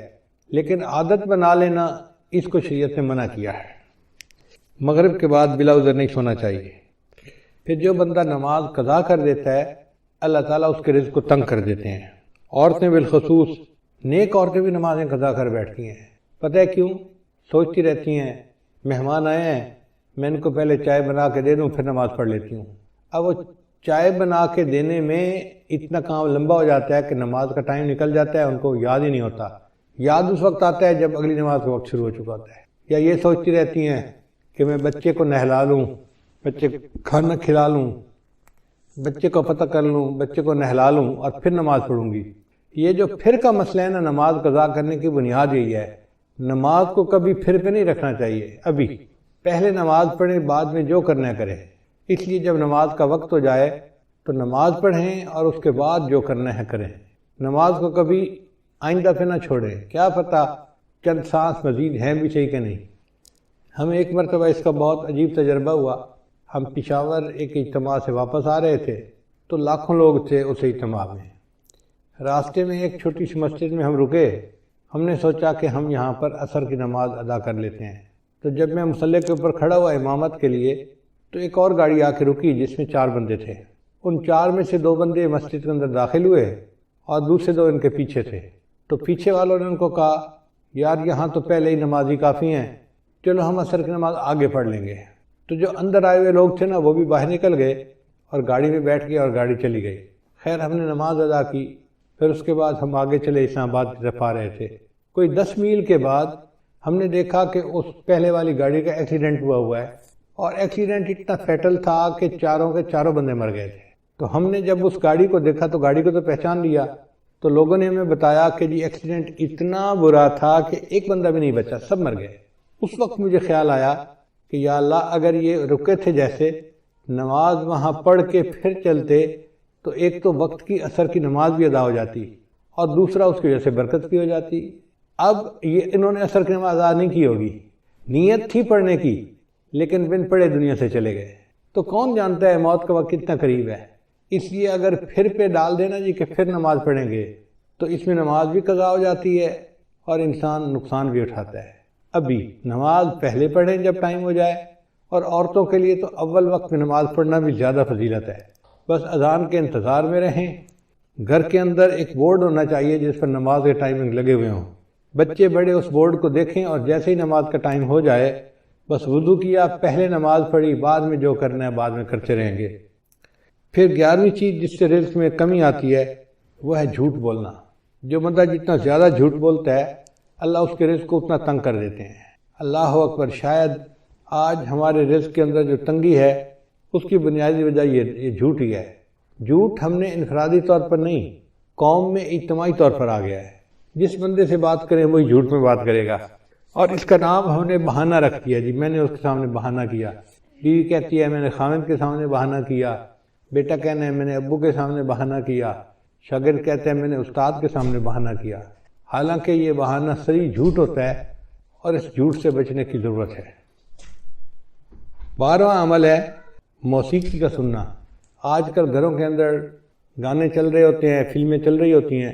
لیکن عادت بنا لینا اس کو شریعت نے منع کیا ہے۔ مغرب کے بعد بلا عذر نہیں سونا چاہیے۔ پھر جو بندہ نماز قضا کر دیتا ہے، اللہ تعالیٰ اس کے رزق کو تنگ کر دیتے ہیں۔ عورتیں بالخصوص، نیک عورتیں بھی نمازیں قضا کر بیٹھتی ہیں، پتہ ہے کیوں؟ سوچتی رہتی ہیں مہمان آئے ہیں، میں ان کو پہلے چائے بنا کے دے دوں پھر نماز پڑھ لیتی ہوں۔ اب وہ چائے بنا کے دینے میں اتنا کام لمبا ہو جاتا ہے کہ نماز کا ٹائم نکل جاتا ہے، ان کو یاد ہی نہیں ہوتا۔ یاد اس وقت آتا ہے جب اگلی نماز کا وقت شروع ہو چکا ہوتا ہے۔ یا یہ سوچتی رہتی ہیں کہ میں بچے کو نہلا لوں، بچے کو کھانا کھلا لوں، بچے کو پتہ کر لوں، بچے کو نہلا لوں اور پھر نماز پڑھوں گی۔ یہ جو پھر کا مسئلہ ہے نا، نماز قضا کرنے کی بنیاد یہی ہے۔ نماز کو کبھی پھر پہ نہیں رکھنا چاہیے، ابھی پہلے نماز پڑھیں، بعد میں جو کرنا ہے کریں۔ اس لیے جب نماز کا وقت ہو جائے تو نماز پڑھیں اور اس کے بعد جو کرنا ہے کریں۔ نماز کو کبھی آئندہ پہ نہ چھوڑیں، کیا پتہ چند سانس مزید ہیں بھی صحیح کہ نہیں۔ ہمیں ایک مرتبہ اس کا بہت عجیب تجربہ ہوا۔ ہم پشاور ایک اجتماع سے واپس آ رہے تھے تو لاکھوں لوگ تھے اس اجتماع میں۔ راستے میں ایک چھوٹی سی مسجد میں ہم رکے، ہم نے سوچا کہ ہم یہاں پر عصر کی نماز ادا کر لیتے ہیں۔ تو جب میں مصلی کے اوپر کھڑا ہوا امامت کے لیے تو ایک اور گاڑی آ کے رکی جس میں 4 بندے تھے۔ ان 4 میں سے 2 بندے مسجد کے اندر داخل ہوئے اور دوسرے 2 ان کے پیچھے تھے۔ تو پیچھے والوں نے ان کو کہا یار یہاں تو پہلے ہی نمازی کافی ہیں، چلو ہم عصر کی نماز آگے پڑھ لیں گے۔ تو جو اندر آئے ہوئے لوگ تھے نا وہ بھی باہر نکل گئے اور گاڑی میں بیٹھ گئے اور گاڑی چلی گئی۔ خیر ہم نے نماز ادا کی، پھر اس کے بعد ہم آگے چلے اسلام آباد کی طرف آ رہے تھے۔ کوئی 10 میل کے بعد ہم نے دیکھا کہ اس پہلے والی گاڑی کا ایکسیڈنٹ ہوا ہے، اور ایکسیڈنٹ اتنا فیٹل تھا کہ چاروں کے چاروں بندے مر گئے تھے۔ تو ہم نے جب اس گاڑی کو دیکھا تو گاڑی کو تو پہچان لیا، تو لوگوں نے ہمیں بتایا کہ جی ایکسیڈنٹ اتنا برا تھا کہ ایک بندہ بھی نہیں بچا، سب مر گئے۔ اس وقت مجھے خیال آیا کہ یا اللہ اگر یہ رکے تھے جیسے نماز وہاں پڑھ کے پھر چلتے تو ایک تو وقت کی عصر کی نماز بھی ادا ہو جاتی اور دوسرا اس کی وجہ سے برکت بھی ہو جاتی۔ اب یہ انہوں نے عصر کی نماز ادا نہیں کی ہوگی، نیت تھی پڑھنے کی لیکن بن پڑھے دنیا سے چلے گئے۔ تو کون جانتا ہے موت کا وقت کتنا قریب ہے، اس لیے اگر پھر پہ ڈال دینا جی کہ پھر نماز پڑھیں گے تو اس میں نماز بھی قضا ہو جاتی ہے اور انسان نقصان بھی اٹھاتا ہے۔ ابھی نماز پہلے پڑھیں جب ٹائم ہو جائے، اور عورتوں کے لیے تو اول وقت میں نماز پڑھنا بھی زیادہ فضیلت ہے۔ بس اذان کے انتظار میں رہیں، گھر کے اندر ایک بورڈ ہونا چاہیے جس پر نماز کے ٹائمنگ لگے ہوئے ہوں، بچے بڑے اس بورڈ کو دیکھیں اور جیسے ہی نماز کا ٹائم ہو جائے بس وضو کیا، پہلے نماز پڑھی، بعد میں جو کرنا ہے بعد میں کرتے رہیں گے۔ پھر 11ویں چیز جس سے رزق میں کمی آتی ہے وہ ہے جھوٹ بولنا۔ جو بندہ جتنا زیادہ جھوٹ بولتا ہے اللہ اس کے رزق کو اتنا تنگ کر دیتے ہیں۔ اللہ اکبر، شاید آج ہمارے رزق کے اندر جو تنگی ہے اس کی بنیادی وجہ یہ جھوٹ ہی ہے۔ جھوٹ ہم نے انفرادی طور پر نہیں، قوم میں اجتماعی طور پر آ گیا ہے۔ جس بندے سے بات کریں وہی جھوٹ میں بات کرے گا، اور اس کا نام ہم نے بہانہ رکھ دیا جی میں نے اس کے سامنے بہانہ کیا۔ بیوی کہتی ہے میں نے خاوند کے سامنے بہانہ کیا، بیٹا کہنا ہے میں نے ابو کے سامنے بہانہ کیا، شاگرد کہتے ہیں میں نے استاد کے سامنے بہانہ کیا، حالانکہ یہ بہانہ صریح جھوٹ ہوتا ہے اور اس جھوٹ سے بچنے کی ضرورت ہے۔ 12واں عمل ہے موسیقی کا سننا۔ آج کل گھروں کے اندر گانے چل رہے ہوتے ہیں، فلمیں چل رہی ہوتی ہیں،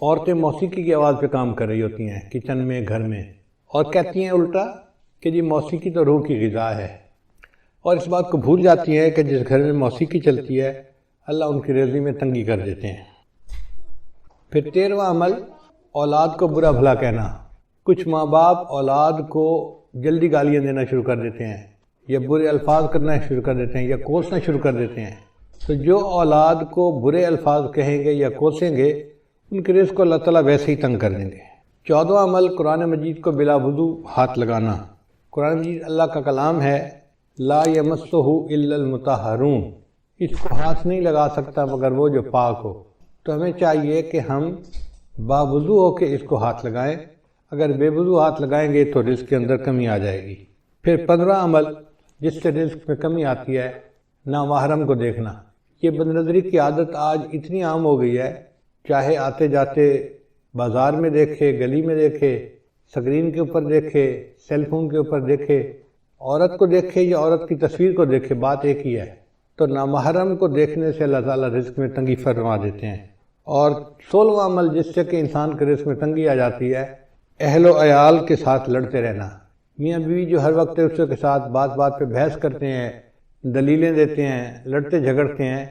عورتیں موسیقی کی آواز پہ کام کر رہی ہوتی ہیں کچن میں، گھر میں، اور کہتی ہیں الٹا کہ جی موسیقی تو روح کی غذا ہے، اور اس بات کو بھول جاتی ہیں کہ جس گھر میں موسیقی چلتی ہے اللہ ان کی رزق میں تنگی کر دیتے ہیں۔ پھر 13واں عمل اولاد کو برا بھلا کہنا۔ کچھ ماں باپ اولاد کو جلدی گالیاں دینا شروع کر دیتے ہیں یا برے الفاظ کرنا شروع کر دیتے ہیں یا کوسنا شروع کر دیتے ہیں۔ تو جو اولاد کو برے الفاظ کہیں گے یا کوسیں گے ان کے رزق کو اللہ تعالیٰ ویسے ہی تنگ کر دیں گے۔ 14واں عمل قرآن مجید کو بلا وضو ہاتھ لگانا۔ قرآن مجید اللہ کا کلام ہے، لا یمسہ الا المطہرون، اس کو ہاتھ نہیں لگا سکتا مگر وہ جو پاک ہو۔ تو ہمیں چاہیے کہ ہم باوضو ہو کے اس کو ہاتھ لگائیں، اگر بے وضو ہاتھ لگائیں گے تو رزق کے اندر کمی آ جائے گی۔ پھر 15واں عمل جس سے رزق میں کمی آتی ہے نامحرم کو دیکھنا۔ یہ بدنظری کی عادت آج اتنی عام ہو گئی ہے، چاہے آتے جاتے بازار میں دیکھے، گلی میں دیکھے، سکرین کے اوپر دیکھے، سیل فون کے اوپر دیکھے، عورت کو دیکھے یا عورت کی تصویر کو دیکھے، بات ایک ہی ہے۔ تو نامحرم کو دیکھنے سے اللہ تعالیٰ رزق میں تنگی فرما دیتے ہیں۔ اور 16واں عمل جس سے کہ انسان کے رزق میں تنگی آ جاتی ہے اہل و عیال کے ساتھ لڑتے رہنا۔ میاں بیوی جو ہر وقت ایک دوسرے کے ساتھ بات بات پہ بحث کرتے ہیں، دلیلیں دیتے ہیں، لڑتے جھگڑتے ہیں،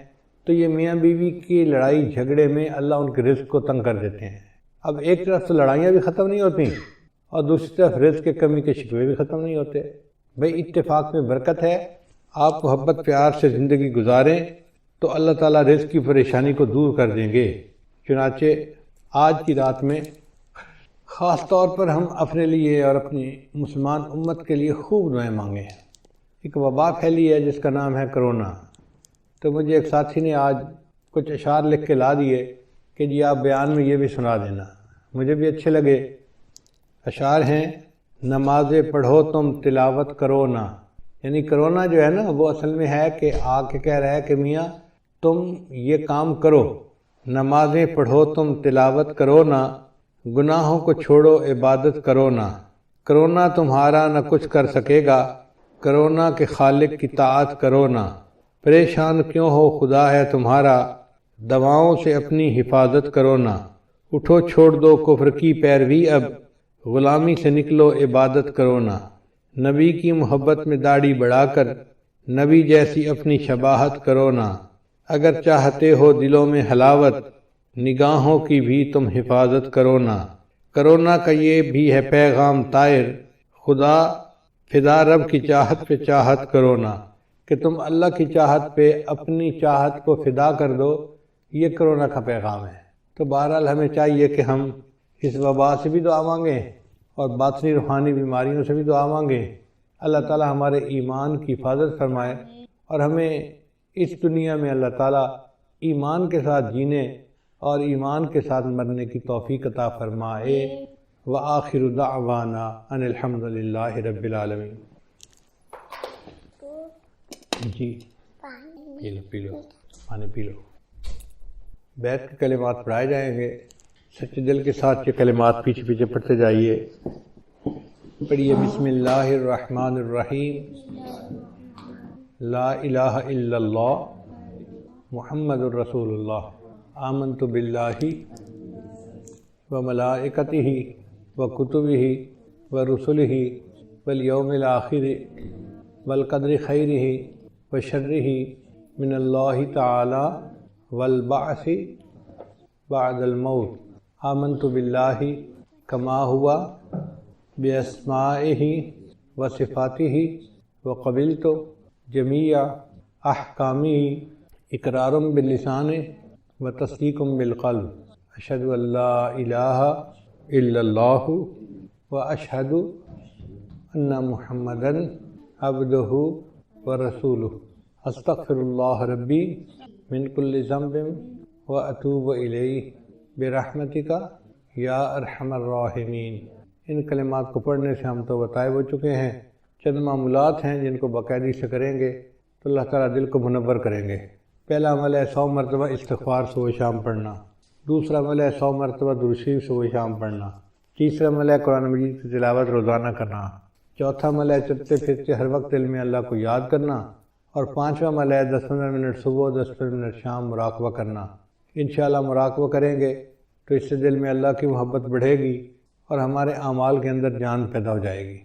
تو یہ میاں بیوی کی لڑائی جھگڑے میں اللہ ان کے رزق کو تنگ کر دیتے ہیں۔ اب ایک طرف تو لڑائیاں بھی ختم نہیں ہوتی اور دوسری طرف رزق کے کمی کے شکوے بھی ختم نہیں ہوتے۔ بھئی اتفاق میں برکت ہے، آپ محبت پیار سے زندگی گزاریں تو اللہ تعالیٰ رزق کی پریشانی کو دور کر دیں گے۔ چنانچہ آج کی رات میں خاص طور پر ہم اپنے لیے اور اپنی مسلمان امت کے لیے خوب دعائیں مانگیں۔ ایک وبا پھیلی ہے جس کا نام ہے کرونا۔ تو مجھے ایک ساتھی نے آج کچھ اشعار لکھ کے لا دیے کہ جی آپ بیان میں یہ بھی سنا دینا، مجھے بھی اچھے لگے۔ اشعار ہیں، نمازیں پڑھو تم تلاوت کرو نہ، یعنی کرونا جو ہے نا وہ اصل میں ہے کہ آ کے کہہ رہا ہے کہ میاں تم یہ کام کرو، نمازیں پڑھو تم تلاوت کرو نہ، گناہوں کو چھوڑو عبادت کرو نہ، کرونا تمہارا نہ کچھ کر سکے گا، کرونا کے خالق کی طاعت کرو نا، پریشان کیوں ہو خدا ہے تمہارا، دواؤں سے اپنی حفاظت کرو نا، اٹھو چھوڑ دو کفر کی پیروی اب، غلامی سے نکلو عبادت کرو نا، نبی کی محبت میں داڑھی بڑھا کر نبی جیسی اپنی شباہت کرو نا، اگر چاہتے ہو دلوں میں حلاوت نگاہوں کی بھی تم حفاظت کرو نا، کرونا کا یہ بھی ہے پیغام طائر، خدا فدا رب کی چاہت پہ چاہت کرو نا، کہ تم اللہ کی چاہت پہ اپنی چاہت کو فدا کر دو، یہ کرونا کا پیغام ہے۔ تو بہرحال ہمیں چاہیے کہ ہم اس وبا سے بھی دعا مانگیں اور باطنی روحانی بیماریوں سے بھی دعا مانگیں، اللہ تعالی ہمارے ایمان کی حفاظت فرمائے اور ہمیں اس دنیا میں اللہ تعالی ایمان کے ساتھ جینے اور ایمان کے ساتھ مرنے کی توفیق عطا فرمائے۔ وآخر دعوانا ان الحمد للہ رب العالمین۔ جی پی لو پانی پی لو۔ بیت کے کلمات پڑھائے جائیں گے، سچے دل کے ساتھ یہ کلمات پیچھے پیچھے پڑھتے جائیے۔ پڑھیے بسم اللہ الرحمن الرحیم، لا الہ الا اللہ محمد الرسول اللہ، آمنت باللہ وملائکتہ وکتبہ ورسلہ والیوم الآخر والقدر خیرہ وشرہ من اللہ تعالی والبعث بعد الموت، آمنت باللہ کما ہوا باسمائہ وصفاتہ وقبلت جمیع احکامہ اقرار باللسان وتصدیق بالقلب، اشہد ان لا الہ الا اللہ واشہد ان محمدا عبدہ ورسولہ، استغفر اللہ ربی من کل ذنب واتوب الیہ برحمتک یا ارحم الراحمین۔ ان کلمات کو پڑھنے سے ہم تو بتائے ہو چکے ہیں، چند معمولات ہیں جن کو باقاعدگی سے کریں گے تو اللہ تعالیٰ دل کو منور کریں گے۔ پہلا عمل ہے 100 مرتبہ استغفار صبح شام پڑھنا، دوسرا عمل ہے 100 مرتبہ درود شریف صبح شام پڑھنا، تیسرا عمل ہے قرآن مجید کی تلاوت روزانہ کرنا، چوتھا عمل ہے چلتے پھرتے ہر وقت دل میں اللہ کو یاد کرنا، اور پانچواں عمل ہے 10-15 منٹ صبح 10 منٹ شام مراقبہ کرنا۔ انشاءاللہ مراقبہ کریں گے تو اس سے دل میں اللہ کی محبت بڑھے گی اور ہمارے اعمال کے اندر جان پیدا ہو جائے گی۔